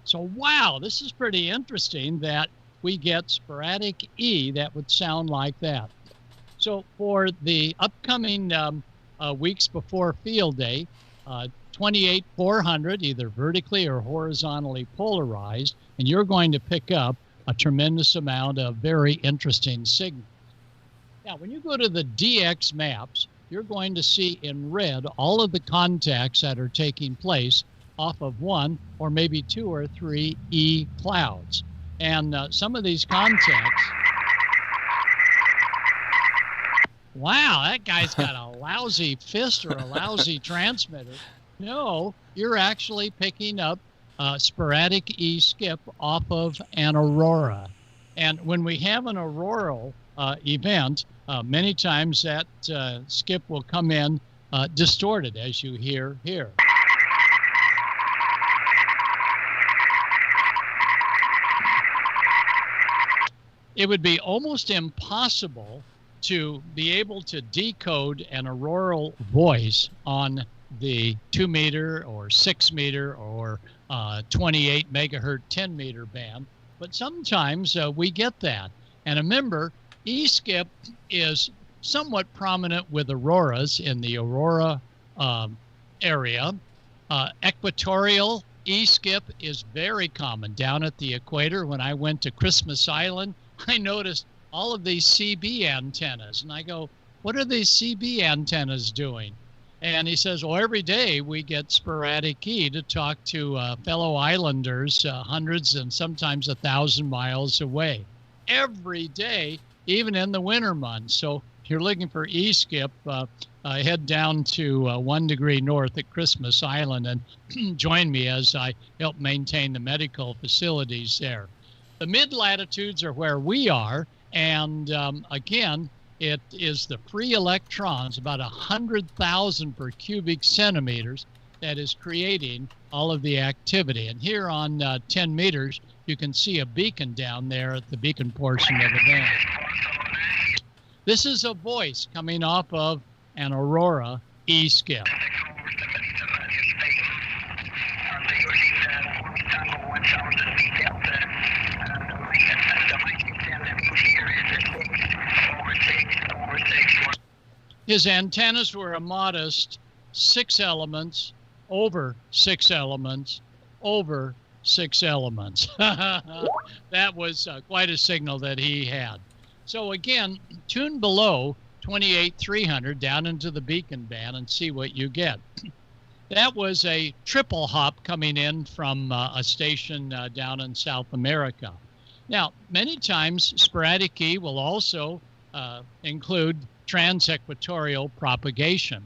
So wow, this is pretty interesting that we get sporadic E that would sound like that. So for the upcoming weeks before field day, 28-400, either vertically or horizontally polarized, and you're going to pick up a tremendous amount of very interesting signals. Now, when you go to the DX maps, you're going to see in red all of the contacts that are taking place off of one or maybe two or three E clouds. And some of these contacts, wow, that guy's got a lousy fist or a lousy transmitter. No, you're actually picking up Sporadic E skip off of an aurora. And when we have an auroral event, many times that skip will come in distorted, as you hear here. It would be almost impossible to be able to decode an auroral voice on the 2 meter or 6 meter or 28 megahertz 10 meter band, but sometimes we get that. And remember, E-skip is somewhat prominent with auroras in the aurora area. Equatorial E-skip is very common down at the equator. When I went to Christmas Island, I noticed all of these CB antennas, and I go, what are these CB antennas doing? And he says, well, every day we get Sporadic E to talk to fellow islanders hundreds and sometimes 1,000 miles away. Every day, even in the winter months. So if you're looking for E-skip, head down to 1 degree north at Christmas Island and join me as I help maintain the medical facilities there. The mid-latitudes are where we are, and again, it is the free electrons, about 100,000 per cubic centimeters, that is creating all of the activity. And here on 10 meters, you can see a beacon down there at the beacon portion of the band. This is a voice coming off of an aurora E-skip. His antennas were a modest 6 elements, over 6 elements, over 6 elements. That was quite a signal that he had. So again, tune below 28-300 down into the beacon band and see what you get. That was a triple hop coming in from a station down in South America. Now, many times Sporadic E will also include trans-equatorial propagation.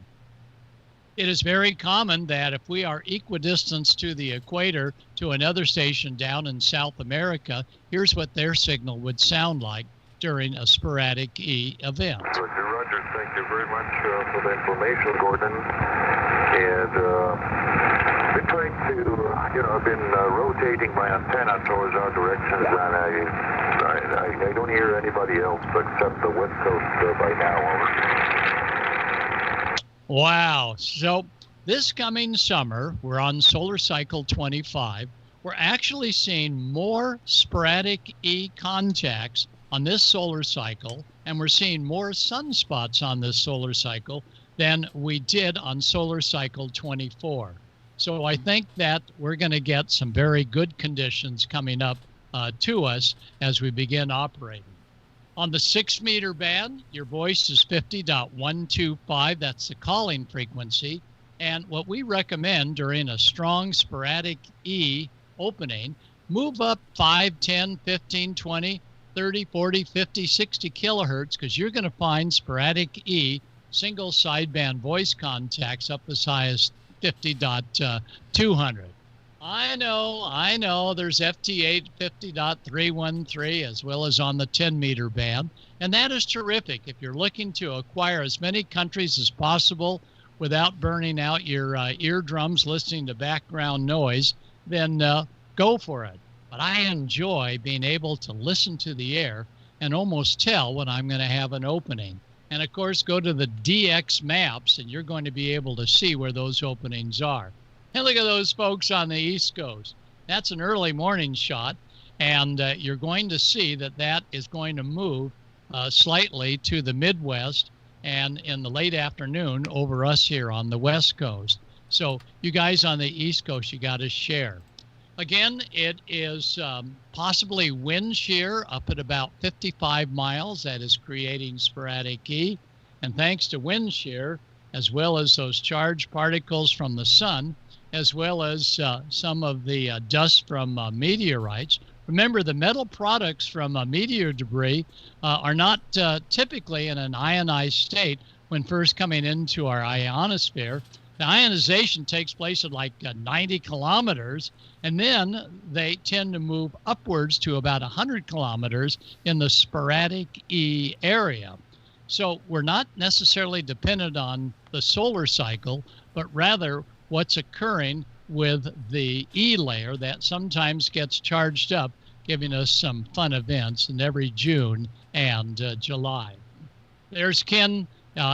It is very common that if we are equidistant to the equator to another station down in South America, here's what their signal would sound like during a Sporadic E event. Roger, Roger. Thank you very much for the information, Gordon. And been trying to, I've been rotating my antenna towards our directions, and I don't hear anybody else except the West Coast by now. Over. Wow. So this coming summer, we're on solar cycle 25. We're actually seeing more Sporadic E contacts on this solar cycle, and we're seeing more sunspots on this solar cycle than we did on solar cycle 24. So I think that we're going to get some very good conditions coming up to us as we begin operating. On the 6 meter band, your voice is 50.125. That's the calling frequency. And what we recommend during a strong Sporadic E opening, move up 5, 10, 15, 20, 30, 40, 50, 60 kilohertz, because you're going to find Sporadic E single sideband voice contacts up as high as 50.200. I know, there's FT8 50.313 as well as on the 10 meter band. And that is terrific. If you're looking to acquire as many countries as possible without burning out your eardrums listening to background noise, then go for it. But I enjoy being able to listen to the air and almost tell when I'm going to have an opening. And of course, go to the DX maps and you're going to be able to see where those openings are. And look at those folks on the East Coast. That's an early morning shot, and you're going to see that that is going to move slightly to the Midwest and in the late afternoon over us here on the West Coast. So you guys on the East Coast, you got to share. Again, it is possibly wind shear up at about 55 miles. That is creating sporadic E. And thanks to wind shear, as well as those charged particles from the sun, as well as some of the dust from meteorites. Remember, the metal products from meteor debris are not typically in an ionized state when first coming into our ionosphere. The ionization takes place at like 90 kilometers, and then they tend to move upwards to about 100 kilometers in the sporadic E area. So we're not necessarily dependent on the solar cycle, but rather what's occurring with the E layer that sometimes gets charged up, giving us some fun events in every June and July. There's Ken.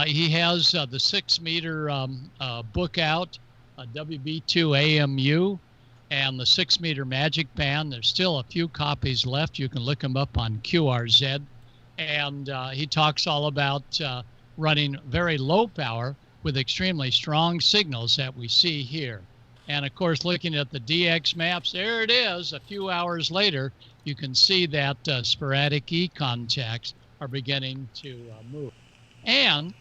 He has the 6-meter book out, WB2 AMU, and the 6-meter magic band. There's still a few copies left. You can look him up on QRZ. And he talks all about running very low power with extremely strong signals that we see here. And of course, looking at the DX maps, there it is. A few hours later, you can see that sporadic E contacts are beginning to move. And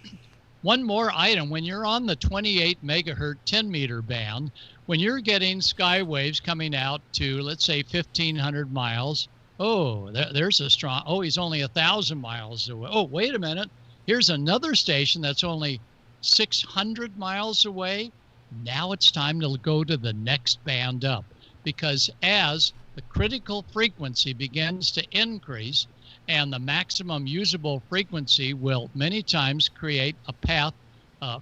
one more item, when you're on the 28 megahertz 10-meter band, when you're getting sky waves coming out to, let's say, 1,500 miles, there's a strong, he's only 1,000 miles away. Oh, wait a minute. Here's another station that's only 600 miles away. Now it's time to go to the next band up, because as the critical frequency begins to increase, and the maximum usable frequency will many times create a path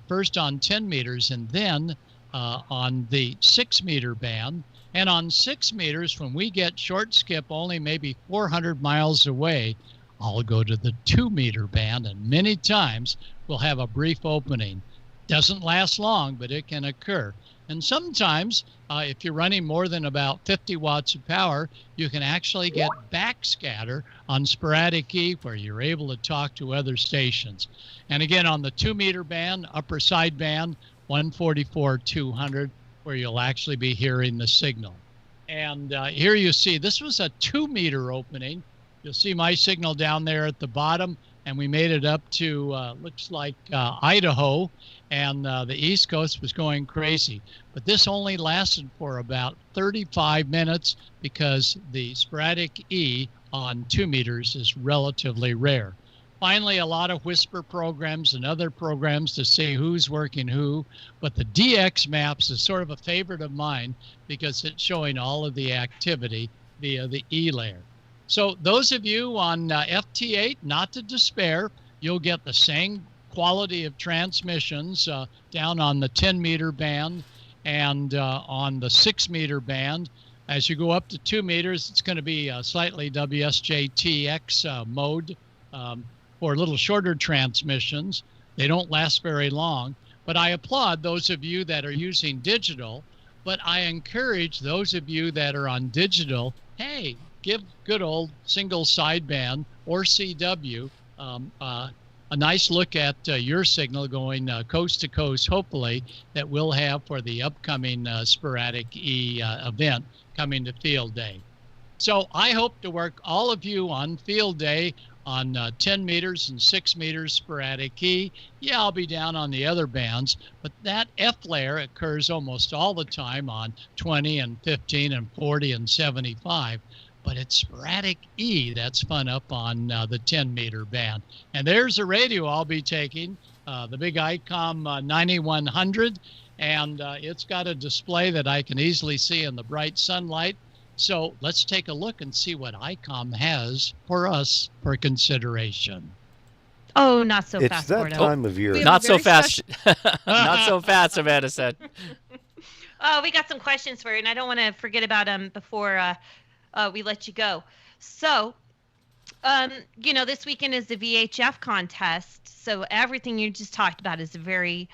first on 10 meters and then on the 6-meter band. And on 6 meters, when we get short skip only maybe 400 miles away, I'll go to the 2-meter band, and many times we'll have a brief opening. Doesn't last long, but it can occur. And sometimes, if you're running more than about 50 watts of power, you can actually get backscatter on sporadic E, where you're able to talk to other stations. And again, on the 2-meter band, upper side band, 144-200, where you'll actually be hearing the signal. And here you see, this was a 2-meter opening. You'll see my signal down there at the bottom, and we made it up to, looks like Idaho, and the East Coast was going crazy. But this only lasted for about 35 minutes because the sporadic E on 2 meters is relatively rare. Finally, a lot of whisper programs and other programs to see who's working who, but the DX maps is sort of a favorite of mine because it's showing all of the activity via the E layer. So those of you on FT8, not to despair, you'll get the same quality of transmissions down on the 10-meter band and on the 6-meter band. As you go up to 2 meters, it's going to be slightly WSJTX mode for little shorter transmissions. They don't last very long, but I applaud those of you that are using digital, but I encourage those of you that are on digital, hey, give good old single sideband or CW a nice look at your signal going coast to coast, hopefully, that we'll have for the upcoming sporadic E event coming to field day. So I hope to work all of you on field day on 10 meters and 6 meters sporadic E. Yeah, I'll be down on the other bands, but that F layer occurs almost all the time on 20 and 15 and 40 and 75. But it's sporadic E that's fun up on the 10-meter band. And there's a radio I'll be taking, the big ICOM 9100, and it's got a display that I can easily see in the bright sunlight. So let's take a look and see what ICOM has for us for consideration. Oh, not so it's fast, that Gordo. time of year. Not so fast. Not so fast, Amanda said. Oh, we got some questions for you, and I don't want to forget about them before we let you go. So, this weekend is the VHF contest. So everything you just talked about is very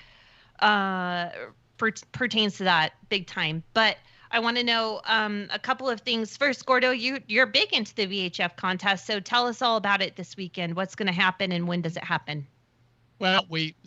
pertains to that big time. But I want to know a couple of things. First, Gordo, you're big into the VHF contest. So tell us all about it this weekend. What's going to happen and when does it happen? Well,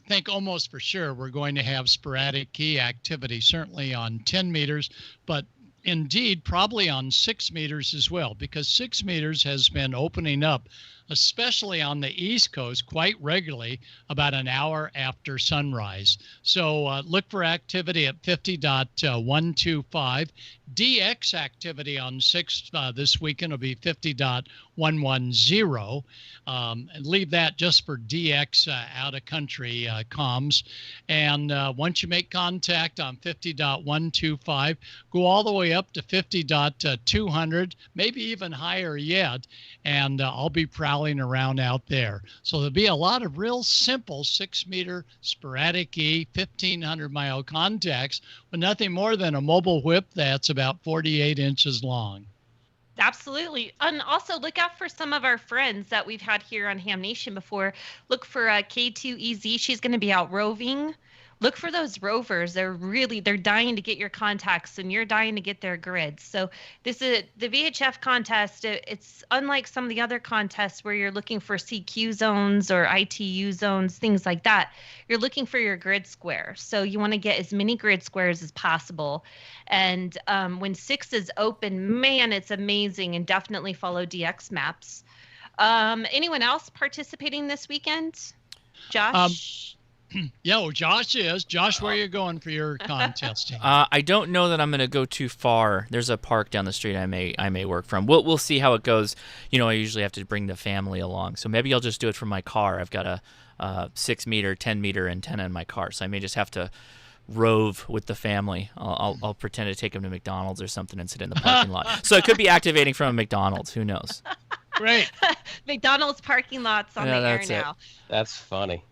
think almost for sure we're going to have sporadic E activity, certainly on 10 meters, but indeed probably on 6 meters as well, because 6 meters has been opening up, especially on the East Coast, quite regularly about an hour after sunrise. So look for activity at 50.125. DX activity on 6 this weekend will be 50.110. And leave that just for DX out of country comms. And once you make contact on 50.125, go all the way up to 50.200, maybe even higher yet. And I'll be prowling around out there. So there'll be a lot of real simple 6-meter sporadic E, 1,500 mile contacts with nothing more than a mobile whip that's about 48 inches long. Absolutely. And also look out for some of our friends that we've had here on Ham Nation before. Look for K2EZ. She's going to be out roving. Look for those rovers. They're dying to get your contacts, and you're dying to get their grids. So this is the VHF contest. It's unlike some of the other contests where you're looking for CQ zones or ITU zones, things like that. You're looking for your grid square. So you want to get as many grid squares as possible. And when 6 is open, man, it's amazing. And definitely follow DX maps. Anyone else participating this weekend? Josh? Josh is. Josh, where are you going for your contesting? I don't know that I'm going to go too far. There's a park down the street I may work from. We'll see how it goes. You know, I usually have to bring the family along, so maybe I'll just do it from my car. I've got a 6-meter, 10-meter antenna in my car, so I may just have to rove with the family. I'll pretend to take them to McDonald's or something and sit in the parking lot. So it could be activating from a McDonald's. Who knows? Great. McDonald's parking lots on the air now. That's funny.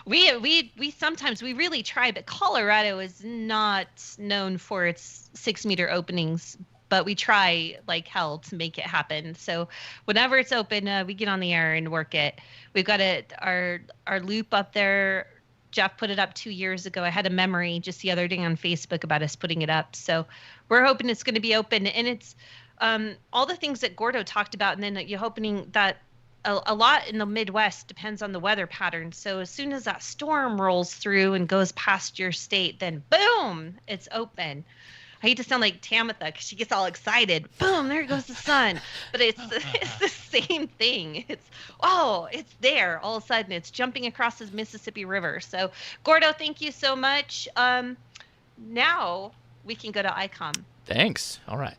We sometimes really try, but Colorado is not known for its 6-meter openings, but we try like hell to make it happen. So whenever it's open, we get on the air and work it. We've got our loop up there. Jeff put it up 2 years ago. I had a memory just the other day on Facebook about us putting it up. So we're hoping it's going to be open, and it's all the things that Gordo talked about, and then you're hoping that a lot in the Midwest depends on the weather pattern. So as soon as that storm rolls through and goes past your state, then boom, it's open. I hate to sound like Tamitha because she gets all excited. Boom, there goes the sun. But it's the same thing. It's there. All of a sudden, it's jumping across the Mississippi River. So, Gordo, thank you so much. Now we can go to ICOM. Thanks. All right.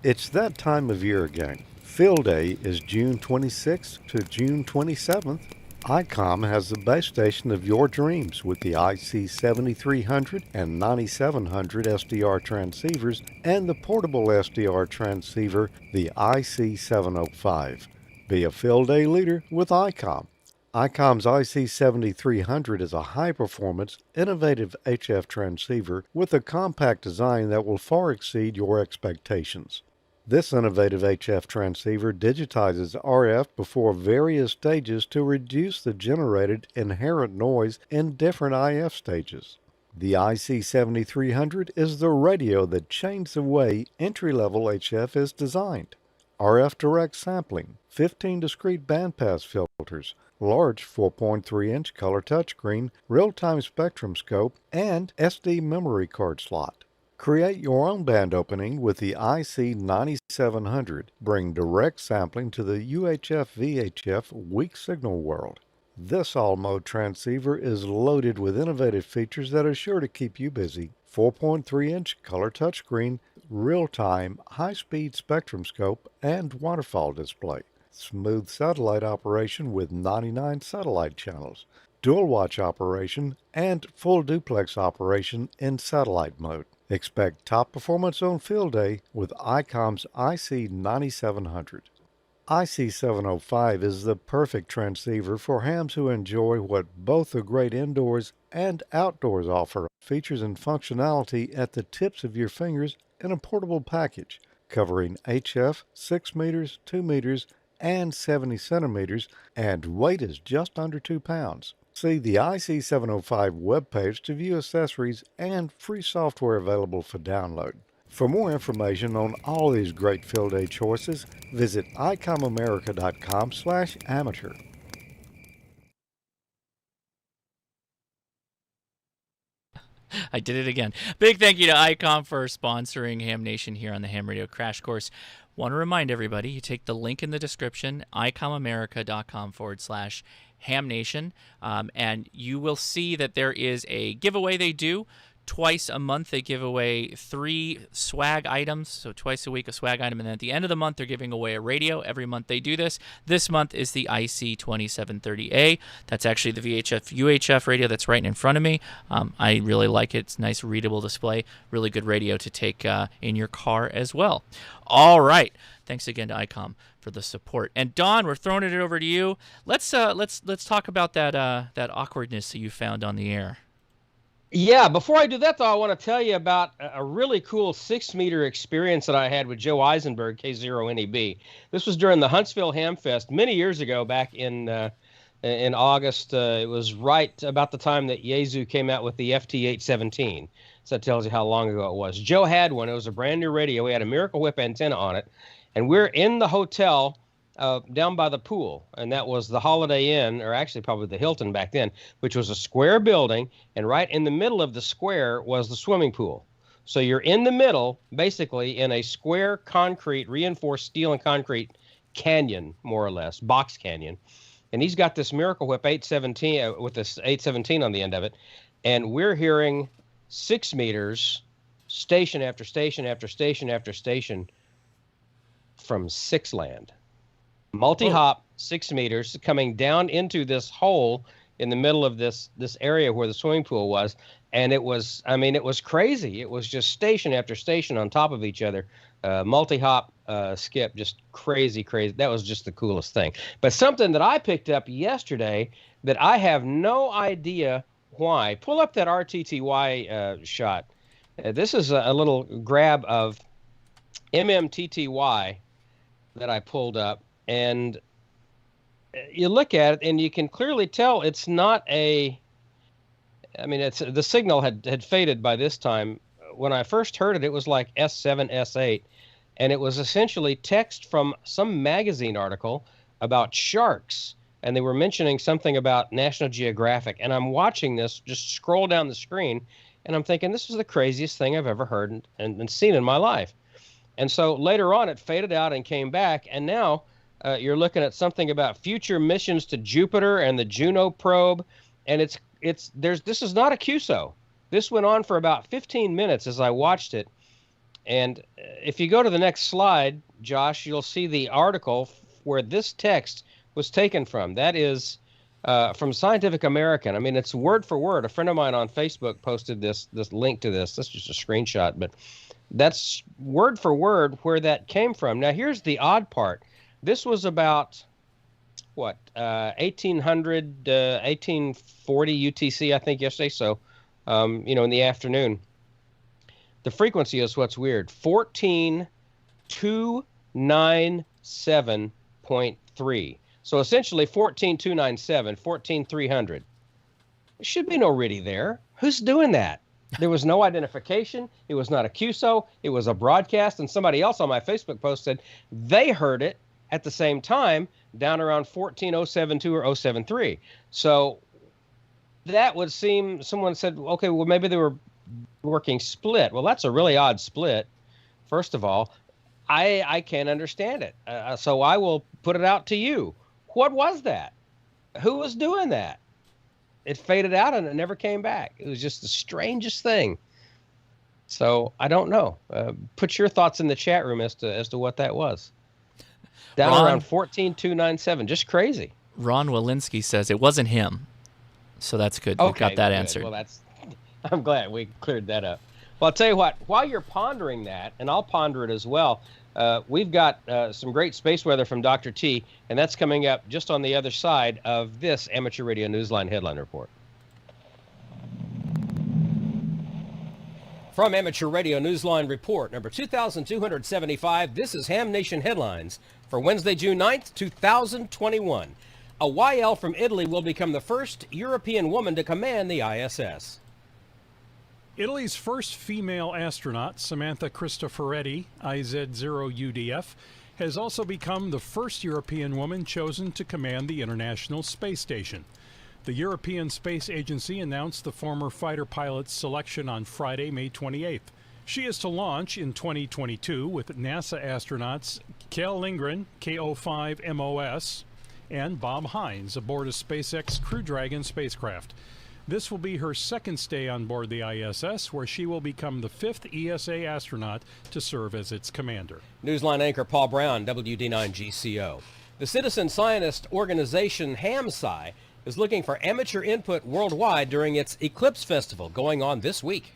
It's that time of year again. Field Day is June 26th to June 27th. ICOM has the base station of your dreams with the IC-70300 and 9700 SDR transceivers and the portable SDR transceiver, the IC-705. Be a Field Day leader with ICOM. ICOM's IC-70300 is a high-performance, innovative HF transceiver with a compact design that will far exceed your expectations. This innovative HF transceiver digitizes RF before various stages to reduce the generated inherent noise in different IF stages. The IC-70300 is the radio that changed the way entry-level HF is designed. RF direct sampling, 15 discrete bandpass filters, large 4.3-inch color touchscreen, real-time spectrum scope, and SD memory card slot. Create your own band opening with the IC-9700. Bring direct sampling to the UHF-VHF weak signal world. This all-mode transceiver is loaded with innovative features that are sure to keep you busy. 4.3-inch color touchscreen, real-time, high-speed spectrum scope, and waterfall display. Smooth satellite operation with 99 satellite channels. Dual watch operation and full duplex operation in satellite mode. Expect top performance on Field Day with ICOM's IC-9700. IC-705 is the perfect transceiver for hams who enjoy what both the great indoors and outdoors offer. Features and functionality at the tips of your fingers in a portable package, covering HF, 6 meters, 2 meters, and 70 centimeters, and weight is just under 2 pounds. See the IC-705 webpage to view accessories and free software available for download. For more information on all these great Field Day choices, visit icomamerica.com/amateur. I did it again. Big thank you to ICOM for sponsoring Ham Nation here on the Ham Radio Crash Course. Want to remind everybody, you take the link in the description, icomamerica.com/hamnation, and you will see that there is a giveaway they do. Twice a month, they give away 3 swag items, so twice a week a swag item, and then at the end of the month, they're giving away a radio. Every month they do this. This month is the IC-2730A. That's actually the VHF UHF radio that's right in front of me. I really like it. It's a nice, readable display. Really good radio to take in your car as well. All right. Thanks again to ICOM for the support. And Don, we're throwing it over to you. Let's talk about that awkwardness that you found on the air. Yeah, before I do that, though, I want to tell you about a really cool 6-meter experience that I had with Joe Eisenberg, K0NEB. This was during the Huntsville Ham Fest many years ago, back in August. It was right about the time that Yaesu came out with the FT817. So that tells you how long ago it was. Joe had one. It was a brand new radio. We had a Miracle Whip antenna on it. And we're in the hotel down by the pool, and that was the Holiday Inn, or actually probably the Hilton back then, which was a square building, and right in the middle of the square was the swimming pool. So you're in the middle, basically, in a square concrete, reinforced steel and concrete canyon, more or less, box canyon. And he's got this Miracle Whip 817 with this 817 on the end of it, and we're hearing 6 meters, station after station after station after station from Sixland. Multi-hop, 6 meters, coming down into this hole in the middle of this area where the swimming pool was. And it was, I mean, it was crazy. It was just station after station on top of each other. Multi-hop skip, just crazy. That was just the coolest thing. But something that I picked up yesterday that I have no idea why. Pull up that RTTY shot. This is a little grab of MMTTY that I pulled up. And you look at it, and you can clearly tell it's not a. I mean, it's the signal had faded by this time. When I first heard it, it was like S7, S8, and it was essentially text from some magazine article about sharks, and they were mentioning something about National Geographic. And I'm watching this, just scroll down the screen, and I'm thinking, this is the craziest thing I've ever heard and seen in my life. And so later on, it faded out and came back, and now. You're looking at something about future missions to Jupiter and the Juno probe, and this is not a QSO. This went on for about 15 minutes as I watched it, and if you go to the next slide, Josh, you'll see the article where this text was taken from. That is from Scientific American. I mean, it's word for word. A friend of mine on Facebook posted this link to this. That's just a screenshot, but that's word for word where that came from. Now, here's the odd part. This was about, 1840 UTC, I think, yesterday. So, in the afternoon. The frequency is what's weird. 14297.3. So, essentially, 14297, 14300. There should be no RTTY there. Who's doing that? There was no identification. It was not a QSO. It was a broadcast. And somebody else on my Facebook post said they heard it at the same time down around 14072 or 073. So that would seem, someone said, okay, well, maybe they were working split. Well, that's a really odd split. First of all, I can't understand it. So I will put it out to you. What was that? Who was doing that? It faded out and it never came back. It was just the strangest thing. So I don't know. Put your thoughts in the chat room as to what that was. Down around 14297, just crazy. Ron Walensky says it wasn't him, so that's good. Okay, we got that answered. Well, I'm glad we cleared that up. Well, I'll tell you what. While you're pondering that, and I'll ponder it as well, we've got some great space weather from Dr. T, and that's coming up just on the other side of this Amateur Radio Newsline headline report. From Amateur Radio Newsline Report, number 2275, this is Ham Nation Headlines for Wednesday, June 9th, 2021. A YL from Italy will become the first European woman to command the ISS. Italy's first female astronaut, Samantha Cristoforetti, IZ-0UDF, has also become the first European woman chosen to command the International Space Station. The European Space Agency announced the former fighter pilot's selection on Friday, May 28th. She is to launch in 2022 with NASA astronauts Kjell Lindgren, KO-5 MOS, and Bob Hines aboard a SpaceX Crew Dragon spacecraft. This will be her second stay on board the ISS, where she will become the 5th ESA astronaut to serve as its commander. Newsline anchor Paul Brown, WD9GCO. The citizen scientist organization HAMSci is looking for amateur input worldwide during its Eclipse Festival going on this week.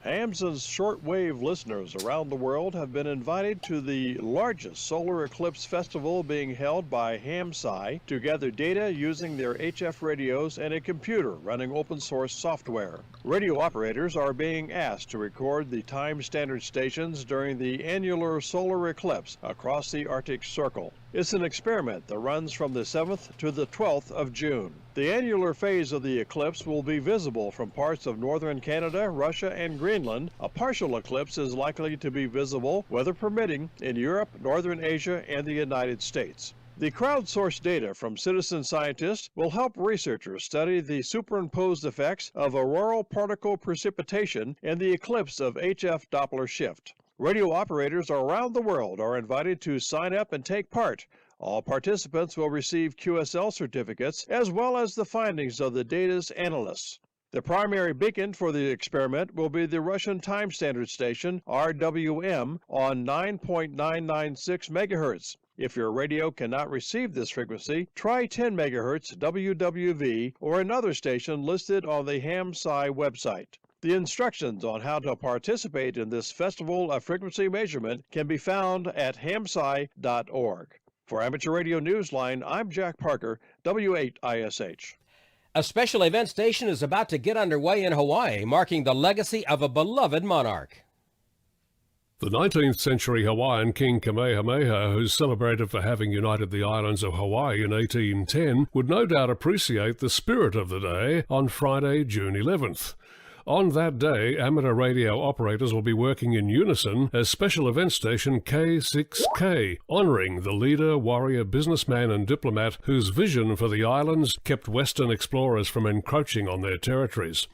HAMS's shortwave listeners around the world have been invited to the largest solar eclipse festival being held by HAMSci to gather data using their HF radios and a computer running open source software. Radio operators are being asked to record the time standard stations during the annular solar eclipse across the Arctic Circle. It's an experiment that runs from the 7th to the 12th of June. The annular phase of the eclipse will be visible from parts of northern Canada, Russia, and Greenland. A partial eclipse is likely to be visible, weather permitting, in Europe, northern Asia, and the United States. The crowdsourced data from citizen scientists will help researchers study the superimposed effects of auroral particle precipitation and the eclipse of HF Doppler shift. Radio operators around the world are invited to sign up and take part. All participants will receive QSL certificates as well as the findings of the data's analysts. The primary beacon for the experiment will be the Russian time standard station RWM on 9.996 megahertz. If your radio cannot receive this frequency, try 10 megahertz WWV or another station listed on the HAMSci website. The instructions on how to participate in this festival of frequency measurement can be found at hamsci.org. For Amateur Radio Newsline, I'm Jack Parker, W8ISH. A special event station is about to get underway in Hawaii, marking the legacy of a beloved monarch. The 19th century Hawaiian King Kamehameha, who's celebrated for having united the islands of Hawaii in 1810, would no doubt appreciate the spirit of the day on Friday, June 11th. On that day, amateur radio operators will be working in unison as special event station K6K, honouring the leader, warrior, businessman and diplomat whose vision for the islands kept Western explorers from encroaching on their territories.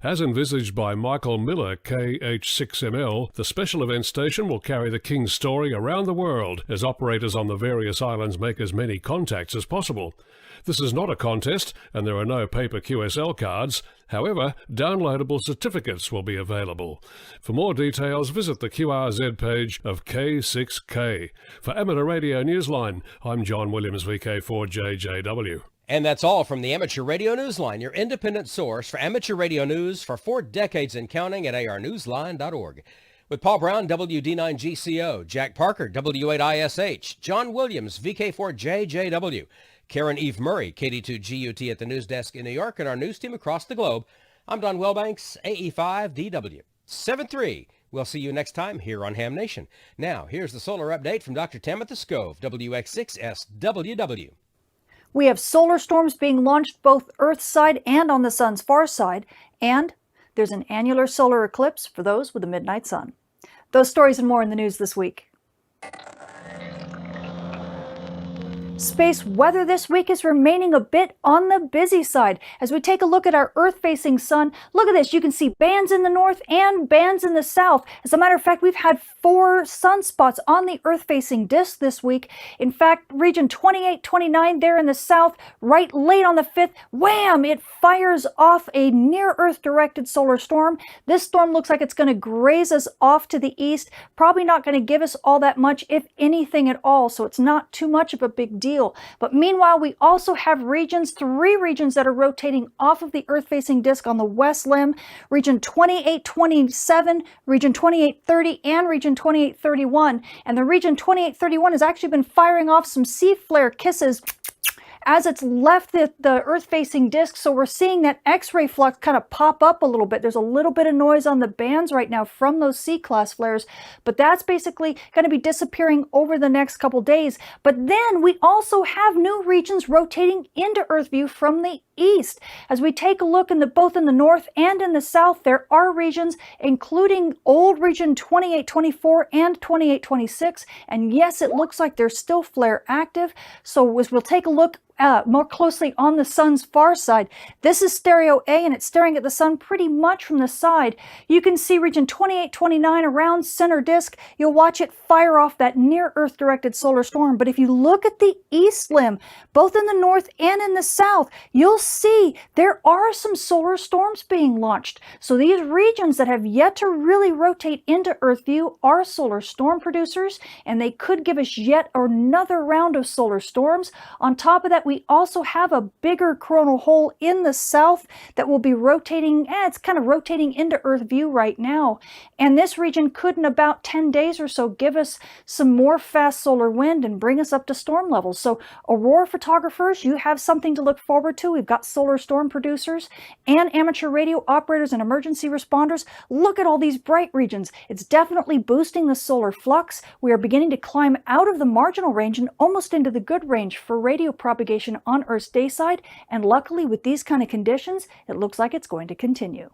As envisaged by Michael Miller, KH6ML, the special event station will carry the King's story around the world as operators on the various islands make as many contacts as possible. This is not a contest, and there are no paper QSL cards. However, downloadable certificates will be available. For more details, visit the QRZ page of K6K. For Amateur Radio Newsline, I'm John Williams, VK4JJW. And that's all from the Amateur Radio Newsline, your independent source for amateur radio news for 4 decades and counting at arnewsline.org. With Paul Brown, WD9GCO, Jack Parker, W8ISH, John Williams, VK4JJW, Karen Eve Murray, KD2GUT at the news desk in New York, and our news team across the globe. I'm Don Wellbanks, AE5DW. 7-3. We'll see you next time here on Ham Nation. Now, here's the solar update from Dr. Tamitha Skov, WX6SWW. We have solar storms being launched both Earth's side and on the sun's far side, and there's an annular solar eclipse for those with a midnight sun. Those stories and more in the news this week. Space weather this week is remaining a bit on the busy side. As we take a look at our Earth-facing sun, look at this. You can see bands in the north and bands in the south. As a matter of fact, we've had 4 sunspots on the Earth-facing disk this week. In fact, region 2829 there in the south, right late on the 5th, wham! It fires off a near-Earth directed solar storm. This storm looks like it's going to graze us off to the east. Probably not going to give us all that much, if anything at all, so it's not too much of a big deal. But meanwhile, we also have 3 regions that are rotating off of the Earth-facing disk on the west limb, region 2827, region 2830, and region 2831. And the region 2831 has actually been firing off some C-flare kisses as it's left the Earth-facing disk, so we're seeing that X-ray flux kind of pop up a little bit. There's a little bit of noise on the bands right now from those C-class flares, but that's basically going to be disappearing over the next couple days. But then we also have new regions rotating into Earth view from the east. As we take a look both in the north and in the south, there are regions including old region 2824 and 2826, and yes, it looks like they're still flare active. So as we'll take a look more closely on the sun's far side. This is stereo A, and it's staring at the sun pretty much from the side. You can see region 2829 around center disk. You'll watch it fire off that near-Earth directed solar storm. But if you look at the east limb, both in the north and in the south, you'll see there are some solar storms being launched. So these regions that have yet to really rotate into Earth view are solar storm producers, and they could give us yet another round of solar storms. On top of that, we also have a bigger coronal hole in the south that will be rotating. It's kind of rotating into Earth view right now. And this region could, in about 10 days or so, give us some more fast solar wind and bring us up to storm levels. So aurora photographers, you have something to look forward to. We've got solar storm producers and amateur radio operators and emergency responders. Look at all these bright regions. It's definitely boosting the solar flux. We are beginning to climb out of the marginal range and almost into the good range for radio propagation on Earth's day side, and luckily with these kind of conditions, it looks like it's going to continue.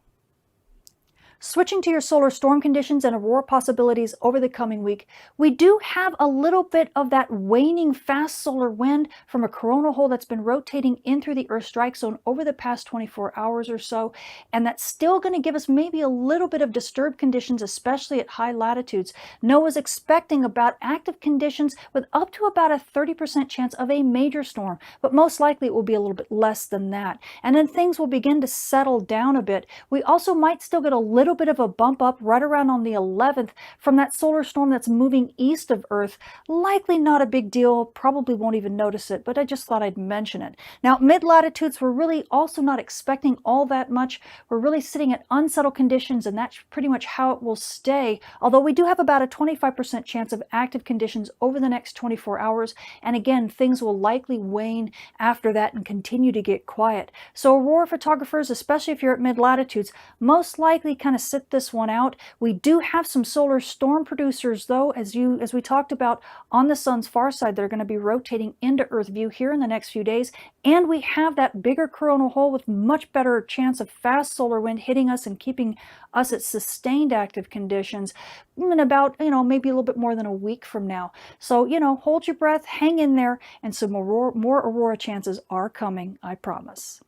Switching to your solar storm conditions and aurora possibilities over the coming week, we do have a little bit of that waning fast solar wind from a coronal hole that's been rotating in through the Earth strike zone over the past 24 hours or so, and that's still going to give us maybe a little bit of disturbed conditions, especially at high latitudes. NOAA's expecting about active conditions with up to about a 30% chance of a major storm, but most likely it will be a little bit less than that. And then things will begin to settle down a bit. We also might still get a little bit of a bump up right around on the 11th from that solar storm that's moving east of Earth. Likely not a big deal, probably won't even notice it, but I just thought I'd mention it. Now, mid-latitudes, we're really also not expecting all that much. We're really sitting at unsettled conditions, and that's pretty much how it will stay, although we do have about a 25% chance of active conditions over the next 24 hours, and again, things will likely wane after that and continue to get quiet. So aurora photographers, especially if you're at mid-latitudes, most likely kind of sit this one out. We do have some solar storm producers, though, as we talked about on the sun's far side, they're going to be rotating into Earth view here in the next few days, and we have that bigger coronal hole with much better chance of fast solar wind hitting us and keeping us at sustained active conditions in about, maybe a little bit more than a week from now. So, hold your breath, hang in there, and some more aurora chances are coming, I promise.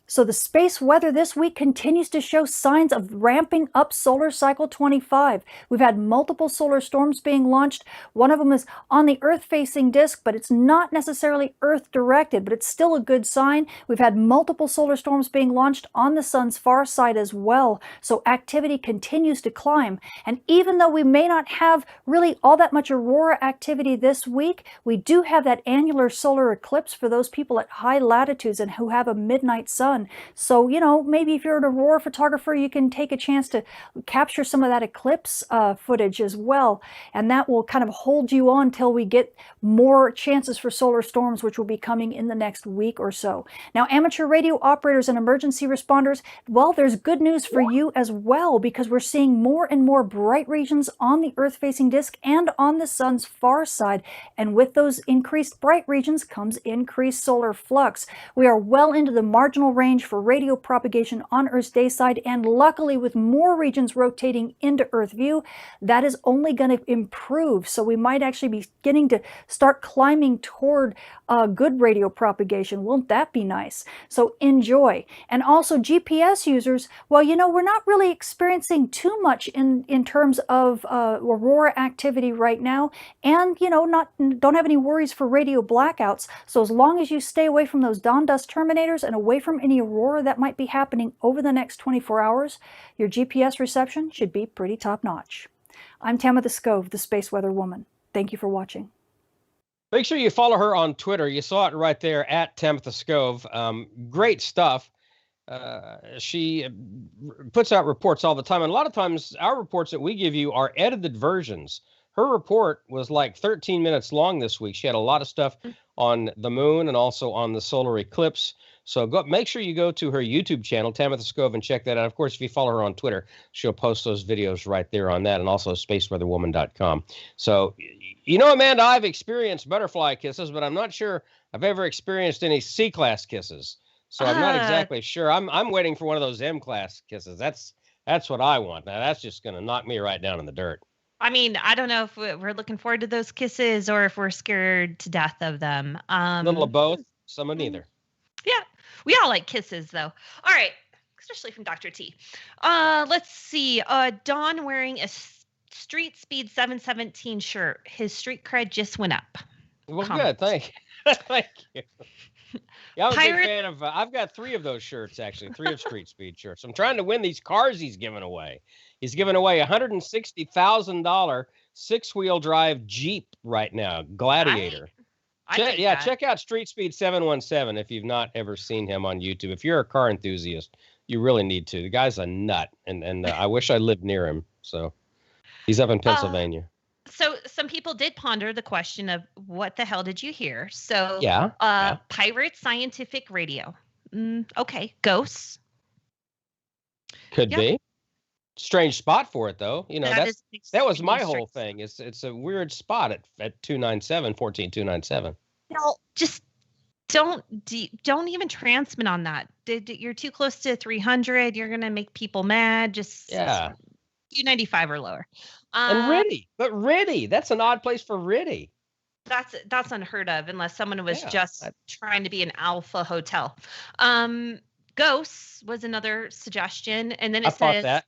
So the space weather this week continues to show signs of ramping up solar cycle 25. We've had multiple solar storms being launched. One of them is on the Earth-facing disk, but it's not necessarily Earth-directed, but it's still a good sign. We've had multiple solar storms being launched on the sun's far side as well, so activity continues to climb. And even though we may not have really all that much aurora activity this week, we do have that annular solar eclipse for those people at high latitudes and who have a midnight sun. So, maybe if you're an aurora photographer, you can take a chance to capture some of that eclipse footage as well. And that will kind of hold you on till we get more chances for solar storms, which will be coming in the next week or so. Now, amateur radio operators and emergency responders, well, there's good news for you as well, because we're seeing more and more bright regions on the Earth-facing disk and on the sun's far side. And with those increased bright regions comes increased solar flux. We are well into the marginal range for radio propagation on Earth's day side, and luckily with more regions rotating into Earth view, that is only going to improve. So we might actually be getting to start climbing toward good radio propagation. Won't that be nice? So enjoy. And also GPS users, well, we're not really experiencing too much in terms of aurora activity right now, and don't have any worries for radio blackouts. So as long as you stay away from those dawn dust terminators and away from any aurora that might be happening over the next 24 hours, your GPS reception should be pretty top-notch. I'm Tamitha Skov, the Space Weather Woman. Thank you for watching. Make sure you follow her on Twitter. You saw it right there, at Tamitha Skov. Great stuff. She puts out reports all the time, and a lot of times our reports that we give you are edited versions. Her report was like 13 minutes long this week. She had a lot of stuff on the moon and also on the solar eclipse. So make sure you go to her YouTube channel, Tamitha Skov, and check that out. Of course, if you follow her on Twitter, she'll post those videos right there on that, and also spaceweatherwoman.com. So, Amanda, I've experienced butterfly kisses, but I'm not sure I've ever experienced any C-class kisses. So I'm not exactly sure. I'm waiting for one of those M-class kisses. That's what I want. Now, that's just going to knock me right down in the dirt. I mean, I don't know if we're looking forward to those kisses or if we're scared to death of them. A little of both. Some are neither. Yeah, we all like kisses, though. All right, especially from Dr. T. Let's see. Don wearing a Street Speed 717 shirt. His street cred just went up. Well, Comment. good. Thank you. Yeah, I'm a Pirate- big fan of. I've got 3 of those shirts actually. 3 of Street Speed shirts. I'm trying to win these cars he's giving away. He's giving away a $160,000 6-wheel drive Jeep right now, Gladiator. Check out Street Speed 717 if you've not ever seen him on YouTube. If you're a car enthusiast, you really need to. The guy's a nut, and I wish I lived near him. So he's up in Pennsylvania. So some people did ponder the question of what the hell did you hear? So Yeah. Pirate Scientific Radio. Okay. Ghosts. Could be. Strange spot for it though. You know, that was my whole thing. It's a weird spot at 297-14297. No, just don't even transmit on that. You're too close to 300. You're gonna make people mad. Just 295 or lower. And Riddy, that's an odd place for Riddy. That's unheard of unless someone was just trying to be an alpha hotel. Ghosts was another suggestion, and then it says that.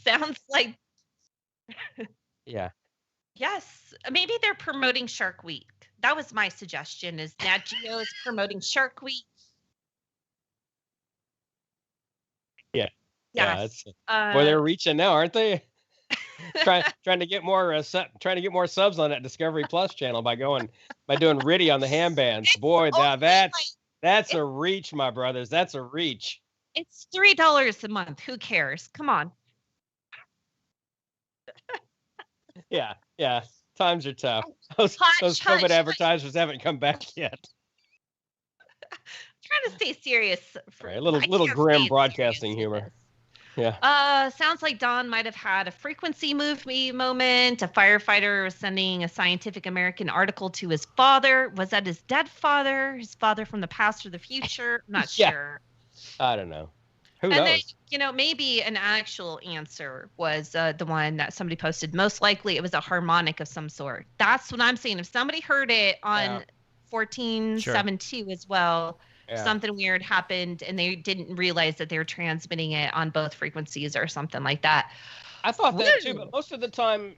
sounds like yeah. Yes, maybe they're promoting Shark Week. That was my suggestion. Is Nat Geo is promoting Shark Week? Yeah. Yes. Boy, they're reaching now, aren't they? trying to get more subs on that Discovery Plus channel by doing Riddy on the ham bands. Boy, now that's a reach, my brothers. That's a reach. It's $3 a month. Who cares? Come on. Yeah. Times are tough. Those COVID advertisers haven't come back yet. Trying to stay serious. A little grim broadcasting humor. Yeah. Sounds like Don might have had a frequency movie moment. A firefighter was sending a Scientific American article to his father. Was that his dead father? His father from the past or the future? I'm not sure. I don't know. Who knows? Then, maybe an actual answer was the one that somebody posted. Most likely it was a harmonic of some sort. That's what I'm saying. If somebody heard it on 1472 as well, something weird happened and they didn't realize that they were transmitting it on both frequencies or something like that. I thought that too, but most of the time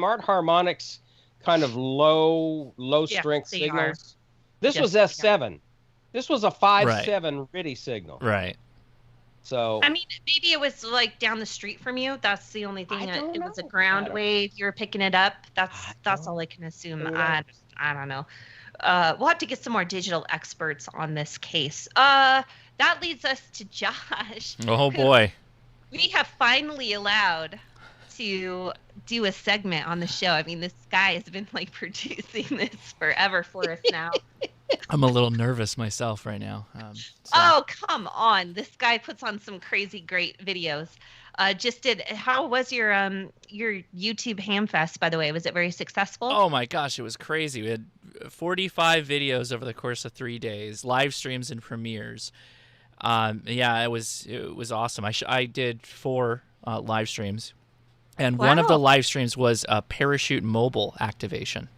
aren't harmonics kind of low strength signals? This was S7. This was a 5.7 Riddy signal. Right. So maybe it was like down the street from you. That's the only thing. It was a ground wave. You were picking it up. That's all I can assume. I don't know. We'll have to get some more digital experts on this case. That leads us to Josh. Oh boy. We have finally allowed to do a segment on the show. I mean, this guy has been producing this forever for us now. I'm a little nervous myself right now. Oh, come on. This guy puts on some crazy great videos. How was your YouTube Hamfest, by the way? Was it very successful? Oh my gosh, it was crazy. We had 45 videos over the course of 3 days, live streams and premieres. It was awesome. I did 4 live streams, and one of the live streams was a parachute mobile activation.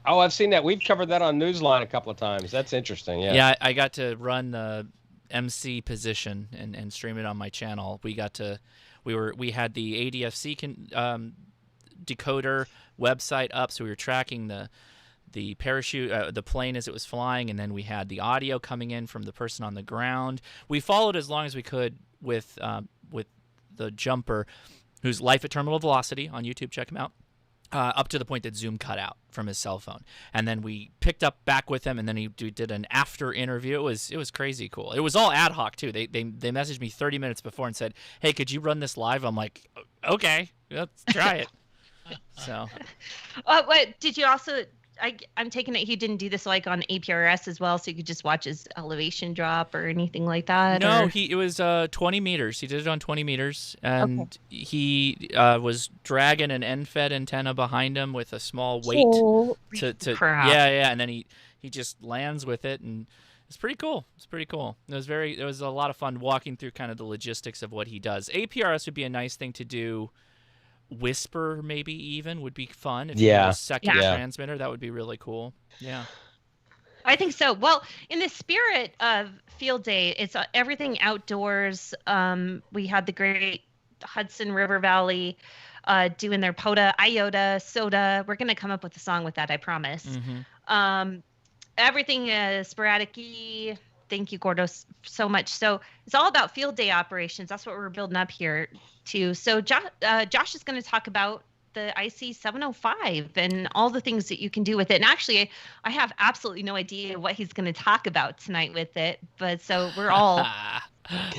Oh, I've seen that. We've covered that on Newsline a couple of times. That's interesting. Yeah. Yeah, I got to run the MC position and stream it on my channel. We had the ADFC decoder website up, so we were tracking the parachute, the plane as it was flying, and then we had the audio coming in from the person on the ground. We followed as long as we could with the jumper, who's life at terminal velocity on YouTube. Check him out. Up to the point that Zoom cut out from his cell phone, and then we picked up back with him, and then he did an after interview. It was crazy cool. It was all ad hoc too. They messaged me 30 minutes before and said, "Hey, could you run this live?" I'm like, "Okay, let's try it." So, what did you also? I'm taking it he didn't do this on APRS as well, so you could just watch his elevation drop or anything like that. No, it was 20 meters. He did it on 20 meters, and he was dragging an end-fed antenna behind him with a small weight and then he just lands with it, and it's pretty cool. It was a lot of fun walking through kind of the logistics of what he does. APRS would be a nice thing to do whisper maybe even would be fun. If you had a second transmitter, that would be really cool. Yeah. I think so. Well, in the spirit of Field Day, it's everything outdoors. We had the great Hudson River Valley doing their POTA, IOTA, SOTA. We're going to come up with a song with that, I promise. Everything is Sporadic E. Thank you, Gordo, so much. So it's all about Field Day operations. That's what we're building up here, too. So Josh is going to talk about the IC-705 and all the things that you can do with it. And actually, I have absolutely no idea what he's going to talk about tonight with it. But so we're all...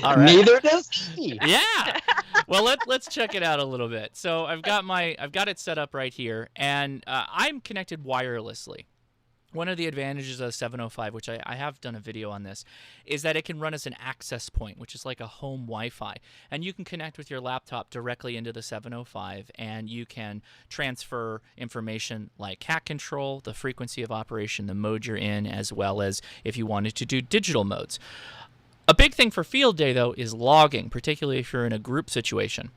All right. Neither does he. Yeah. Well, let's check it out a little bit. So I've got it set up right here, and I'm connected wirelessly. One of the advantages of 705, which I have done a video on this, is that it can run as an access point, which is like a home Wi-Fi. And you can connect with your laptop directly into the 705, and you can transfer information like cat control, the frequency of operation, the mode you're in, as well as if you wanted to do digital modes. A big thing for Field Day, though, is logging, particularly if you're in a group situation.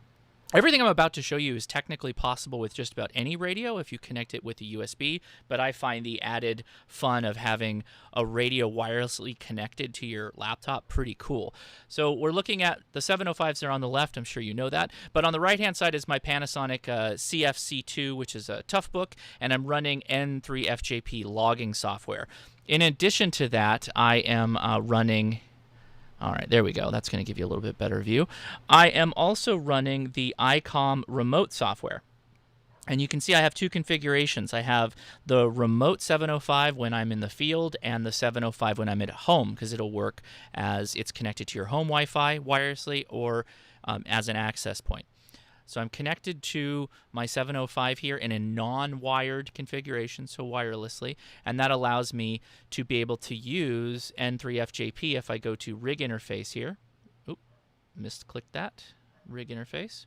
Everything I'm about to show you is technically possible with just about any radio if you connect it with a USB, but I find the added fun of having a radio wirelessly connected to your laptop pretty cool. So we're looking at the 705s there on the left. I'm sure you know that. But on the right-hand side is my Panasonic CFC2, which is a Toughbook, and I'm running N3FJP logging software. In addition to that, I am running... All right, there we go. That's going to give you a little bit better view. I am also running the ICOM remote software. And you can see I have two configurations. I have the remote 705 when I'm in the field and the 705 when I'm at home, because it'll work as it's connected to your home Wi-Fi wirelessly or as an access point. So I'm connected to my 705 here in a non-wired configuration, so wirelessly, and that allows me to be able to use N3FJP if I go to rig interface here. Oop, misclicked that. Rig interface.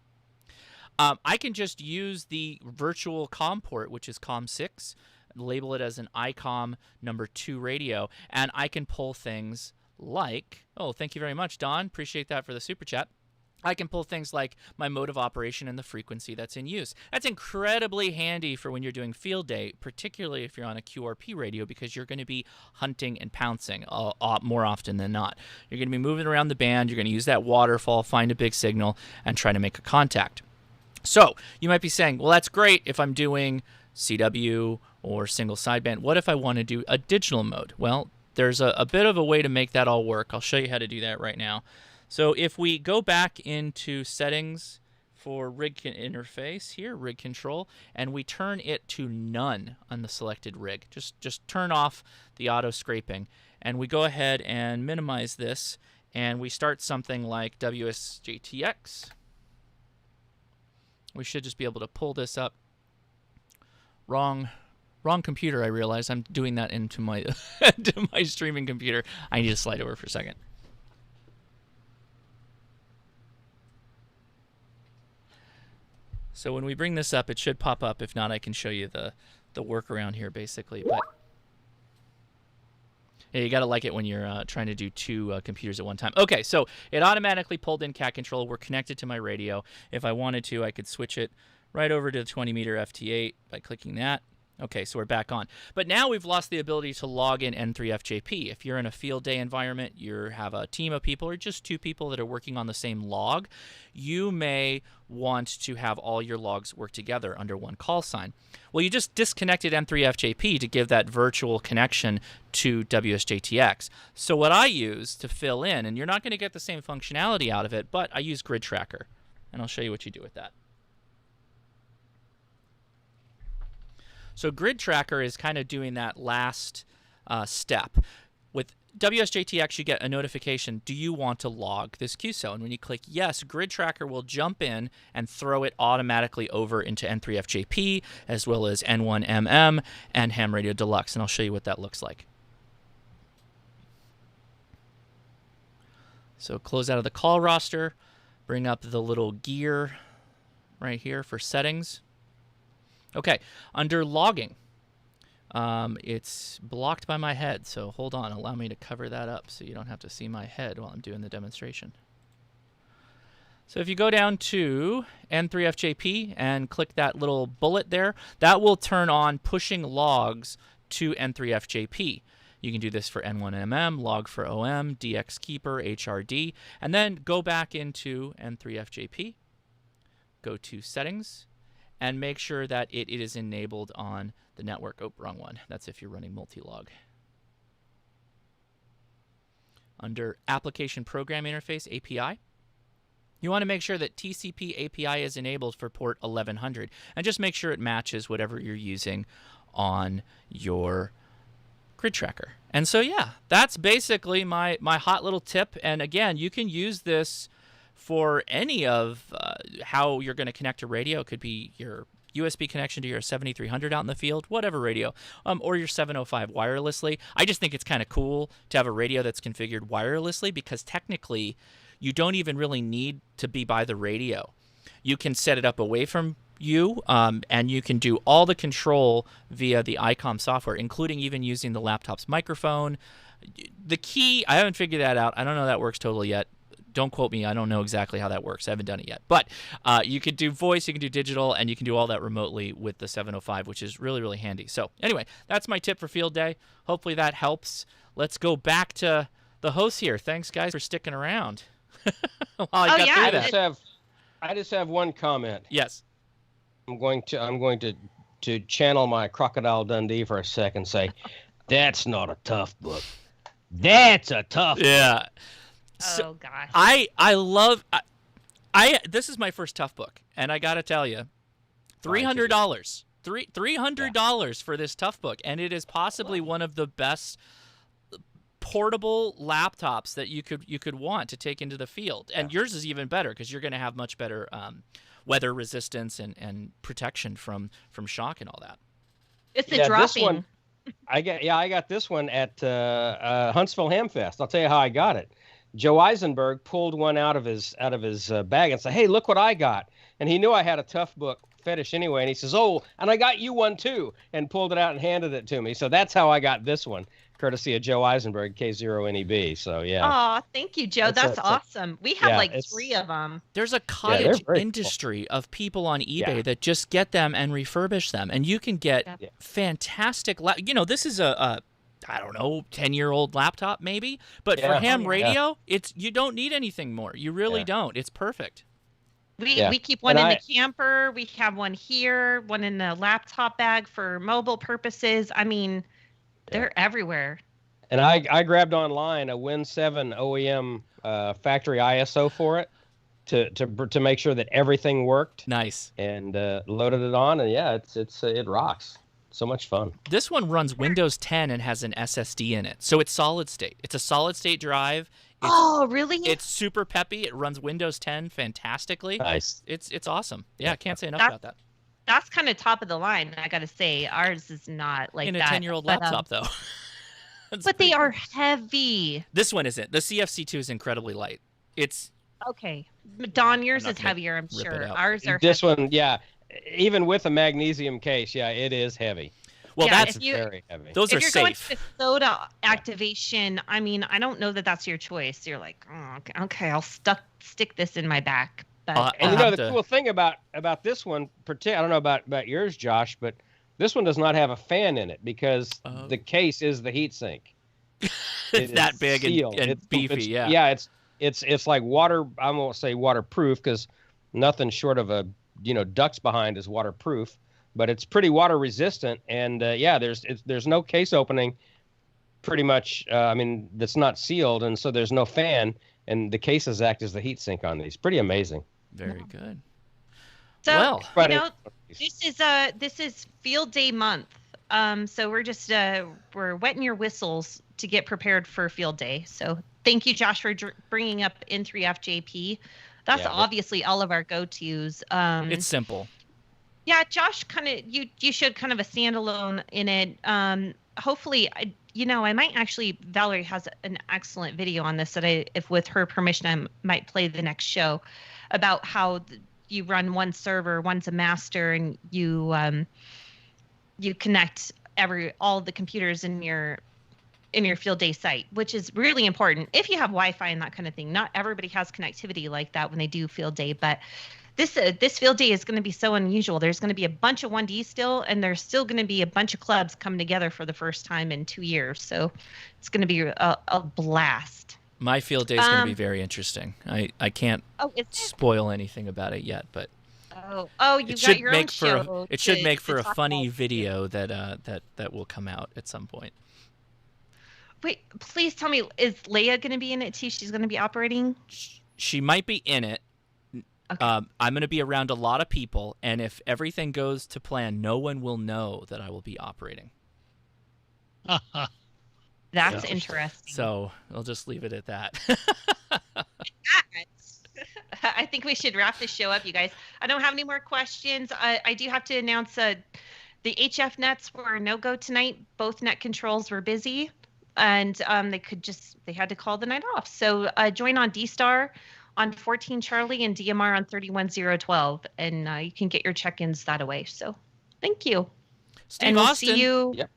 I can just use the virtual COM port, which is COM6, label it as an ICOM number 2 radio, and I can pull things like, oh, thank you very much, Don. Appreciate that for the super chat. I can pull things like my mode of operation and the frequency that's in use. That's incredibly handy for when you're doing Field Day, particularly if you're on a QRP radio, because you're going to be hunting and pouncing more often than not. You're going to be moving around the band. You're going to use that waterfall, find a big signal, and try to make a contact. So you might be saying, well, that's great if I'm doing CW or single sideband. What if I want to do a digital mode? Well, there's a bit of a way to make that all work. I'll show you how to do that right now. So if we go back into settings for rig interface here, rig control, and we turn it to none on the selected rig, just turn off the auto scraping, and we go ahead and minimize this, and we start something like WSJTX. We should just be able to pull this up. Wrong computer, I realize. I'm doing that into my, to my streaming computer. I need to slide over for a second. So when we bring this up, it should pop up. If not, I can show you the workaround here, basically. But yeah, you got to like it when you're trying to do two computers at one time. Okay, so it automatically pulled in cat control. We're connected to my radio. If I wanted to, I could switch it right over to the 20-meter FT8 by clicking that. Okay, so we're back on. But now we've lost the ability to log in N3FJP. If you're in a Field Day environment, you have a team of people or just two people that are working on the same log, you may want to have all your logs work together under one call sign. Well, you just disconnected N3FJP to give that virtual connection to WSJTX. So what I use to fill in, and you're not going to get the same functionality out of it, but I use Grid Tracker, and I'll show you what you do with that. So Grid Tracker is kind of doing that last step. With WSJTX, you get a notification, do you want to log this QSO? And when you click yes, Grid Tracker will jump in and throw it automatically over into N3FJP, as well as N1MM and Ham Radio Deluxe. And I'll show you what that looks like. So close out of the call roster, bring up the little gear right here for settings. Okay, under logging, it's blocked by my head, so hold on, allow me to cover that up so you don't have to see my head while I'm doing the demonstration. So if you go down to N3FJP and click that little bullet there, that will turn on pushing logs to N3FJP. You can do this for N1MM, log for OM, DXKeeper, HRD, and then go back into N3FJP, go to settings, and make sure that it is enabled on the network. Oh, wrong one. That's if you're running multi-log. Under Application Program Interface API, you want to make sure that TCP API is enabled for port 1100, and just make sure it matches whatever you're using on your grid tracker. And so, yeah, that's basically my hot little tip. And again, you can use this for any of how you're going to connect to radio. It could be your USB connection to your 7300 out in the field, whatever radio, or your 705 wirelessly. I just think it's kind of cool to have a radio that's configured wirelessly, because technically you don't even really need to be by the radio. You can set it up away from you, and you can do all the control via the ICOM software, including even using the laptop's microphone. The key, I haven't figured that out. I don't know that works totally yet. Don't quote me. I don't know exactly how that works. I haven't done it yet. But you could do voice, you can do digital, and you can do all that remotely with the 705, which is really, really handy. So anyway, that's my tip for field day. Hopefully that helps. Let's go back to the host here. Thanks, guys, for sticking around. I just have one comment. Yes. I'm going to channel my Crocodile Dundee for a second. Say, that's not a tough book. That's a tough book. Yeah. Oh gosh. I love. This is my first tough book, and I gotta tell you, $300. $300 for this tough book, and it is possibly one of the best portable laptops that you could want to take into the field. And yours is even better, because you're going to have much better weather resistance and protection from shock and all that. It's the dropping. This one, I got this one at Huntsville Hamfest. I'll tell you how I got it. Joe Eisenberg pulled one out of his bag and said, "Hey, look what I got." And he knew I had a tough book fetish anyway, and he says, "Oh, and I got you one too," and pulled it out and handed it to me. So that's how I got this one, courtesy of Joe Eisenberg, K0NEB. So yeah. Oh, thank you, Joe. That's awesome. We have three of them. There's a cottage industry of people on eBay that just get them and refurbish them, and you can get fantastic. This is a I don't know, 10-year-old laptop maybe, but for ham radio, you don't need anything more. You really don't. It's perfect. We keep one in the camper. We have one here, one in the laptop bag for mobile purposes. I mean, they're everywhere. And I grabbed online a Win 7 OEM factory ISO for it to make sure that everything worked. Nice. And loaded it on, and it rocks. So much fun. This one runs Windows 10 and has an SSD in it. So it's solid state. It's a solid state drive. Oh, really? It's super peppy. It runs Windows 10 fantastically. Nice. It's awesome. Yeah, I can't say enough about that. That's kind of top of the line, I got to say. Ours is not like that. In a 10-year-old laptop, though. But they are heavy. This one isn't. The CFC2 is incredibly light. It's... Okay. Don, yours is heavier, I'm sure. Ours are This one, even with a magnesium case, it is heavy. Well, that's very heavy. Those are safe. If you're going to soda activation, I mean, I don't know that that's your choice. You're like, oh, okay, I'll stick this in my back. But, and the cool thing about this one, I don't know about yours, Josh, but this one does not have a fan in it because the case is the heatsink. It's that big and beefy, Yeah, it's like water. I won't say waterproof because nothing short of a ducts behind is waterproof, but it's pretty water resistant. And there's no case opening, pretty much. That's not sealed, and so there's no fan, and the cases act as the heat sink on these. Pretty amazing. Very good. So this is field day month. So we're just we're wetting your whistles to get prepared for field day. So thank you, Josh, for bringing up N3FJP. That's obviously all of our go-tos. It's simple. Yeah, Josh, you showed kind of a standalone in it. Hopefully, I might actually. Valerie has an excellent video on this that if with her permission, I might play the next show about how you run one server, one's a master, and you connect all the computers in your in your field day site, which is really important if you have Wi-Fi and that kind of thing. Not everybody has connectivity like that when they do field day, but this field day is going to be so unusual. There's going to be a bunch of 1D still, and there's still going to be a bunch of clubs coming together for the first time in 2 years. So it's going to be a blast. My field day is going to be very interesting. I can't spoil anything about it yet, but you got your own show. It should make for a funny video that will come out at some point. Wait, please tell me, is Leia going to be in it too? She's going to be operating? She might be in it. Okay. I'm going to be around a lot of people, and if everything goes to plan, no one will know that I will be operating. That's interesting. So I'll just leave it at that. I think we should wrap this show up, you guys. I don't have any more questions. I do have to announce the HF nets were no-go tonight. Both net controls were busy, and they had to call the night off. So join on D-Star on 14 Charlie and DMR on 31012, and you can get your check-ins that way. So thank you. Steve and we'll Austin, see you. Yep.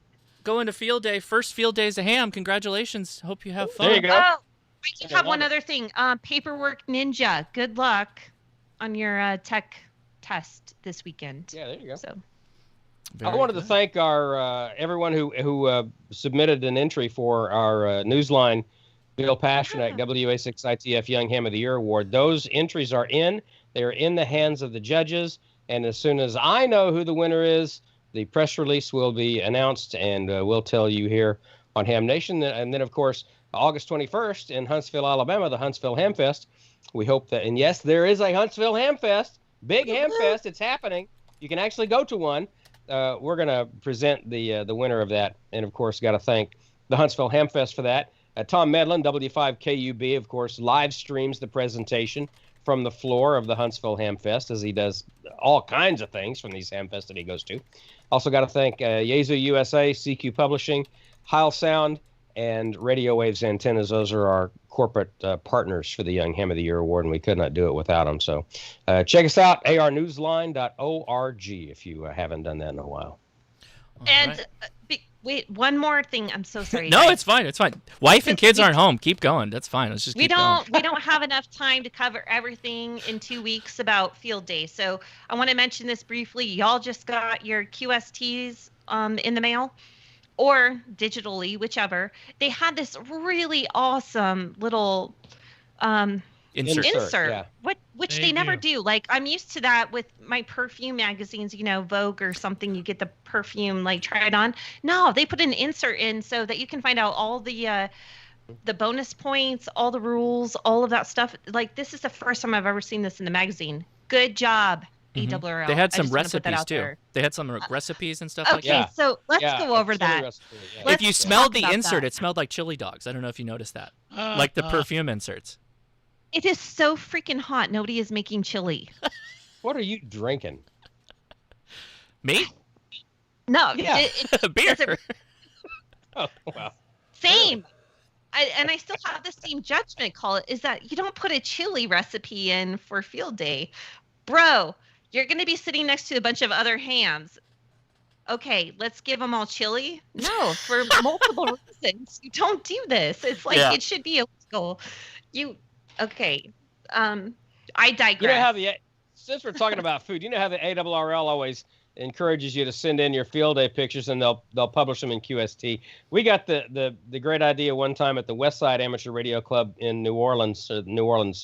Going to field day. First field day as a ham. Congratulations. Hope you have fun. There you go. Oh, I do have one other thing. Paperwork Ninja. Good luck on your tech test this weekend. Yeah, there you go. So I wanted to thank our everyone who submitted an entry for our Newsline Bill Passionak WA6ITF Young Ham of the Year Award. Those entries are in. They are in the hands of the judges. And as soon as I know who the winner is, the press release will be announced, and we'll tell you here on Ham Nation. And then, of course, August 21st in Huntsville, Alabama, the Huntsville Ham Fest. We hope that, and yes, there is a Huntsville Ham Fest. Big Ham Fest. It's happening. You can actually go to one. We're going to present the winner of that. And, of course, got to thank the Huntsville Ham Fest for that. Tom Medlin, W5KUB, of course, live streams the presentation from the floor of the Huntsville Ham Fest, as he does all kinds of things from these Ham Fests that he goes to. Also got to thank Yaesu USA, CQ Publishing, Heil Sound, and Radio Waves Antennas. Those are our corporate partners for the Young Ham of the Year Award, and we could not do it without them. So check us out, arnewsline.org, if you haven't done that in a while. And wait, one more thing. I'm so sorry. No, guys. it's fine. It's fine. Wife and kids aren't home. Keep going. That's fine. Let's just keep going. We don't have enough time to cover everything in 2 weeks about field day. So I want to mention this briefly. Y'all just got your QSTs in the mail or digitally, whichever. They had this really awesome little insert, yeah. Which they never do. Like, I'm used to that with my perfume magazines, Vogue or something. You get the perfume, like, try it on. No, they put an insert in so that you can find out all the bonus points, all the rules, all of that stuff. Like, this is the first time I've ever seen this in the magazine. Good job, ARRL. They had some recipes too. They had some recipes and stuff like that. Okay, so let's go over that. Recipe, yeah. If you smelled the insert, it smelled like chili dogs. I don't know if you noticed that. Like the perfume inserts. It is so freaking hot. Nobody is making chili. What are you drinking? Me? No. Yeah. Beer. Oh, wow. Same. I still have the same judgment call, is that you don't put a chili recipe in for field day. Bro, you're going to be sitting next to a bunch of other hams. Okay, let's give them all chili? No, for multiple reasons. You don't do this. It's like it should be illegal. Okay. I digress. You know how since we're talking about food, you know how the ARRL always encourages you to send in your field day pictures, and they'll publish them in QST. We got the great idea one time at the Westside Amateur Radio Club in New Orleans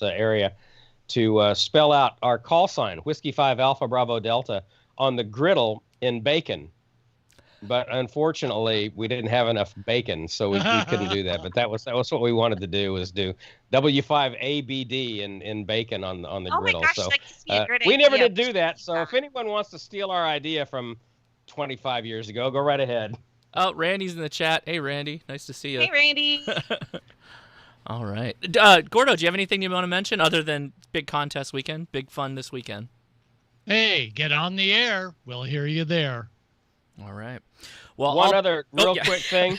area to spell out our call sign, Whiskey 5 Alpha Bravo Delta, on the griddle in bacon. But unfortunately, we didn't have enough bacon, so we couldn't do that. But that was what we wanted to do, was do W5ABD in bacon on the griddle. My gosh, so we never did do that. So if anyone wants to steal our idea from 25 years ago, go right ahead. Oh, Randy's in the chat. Hey, Randy, nice to see you. Hey, Randy. All right, Gordo, do you have anything you want to mention other than big contest weekend, big fun this weekend? Hey, get on the air. We'll hear you there. All right. Well, one other real quick thing.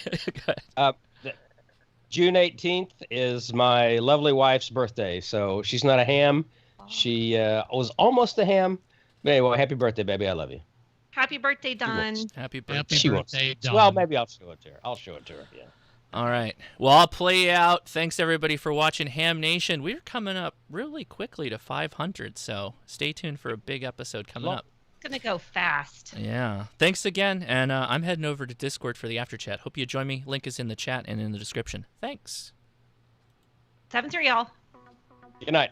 June 18th is my lovely wife's birthday, so she's not a ham. She was almost a ham. But anyway, happy birthday, baby. I love you. Happy birthday, Don. Happy birthday. Happy birthday, Don. Well, maybe I'll show it to her. Yeah. All right. Well, I'll play out. Thanks, everybody, for watching Ham Nation. We're coming up really quickly to 500, so stay tuned for a big episode coming up. It's going to go fast. Yeah. Thanks again, and I'm heading over to Discord for the after chat. Hope you join me. Link is in the chat and in the description. Thanks. 7-3, y'all. Good night.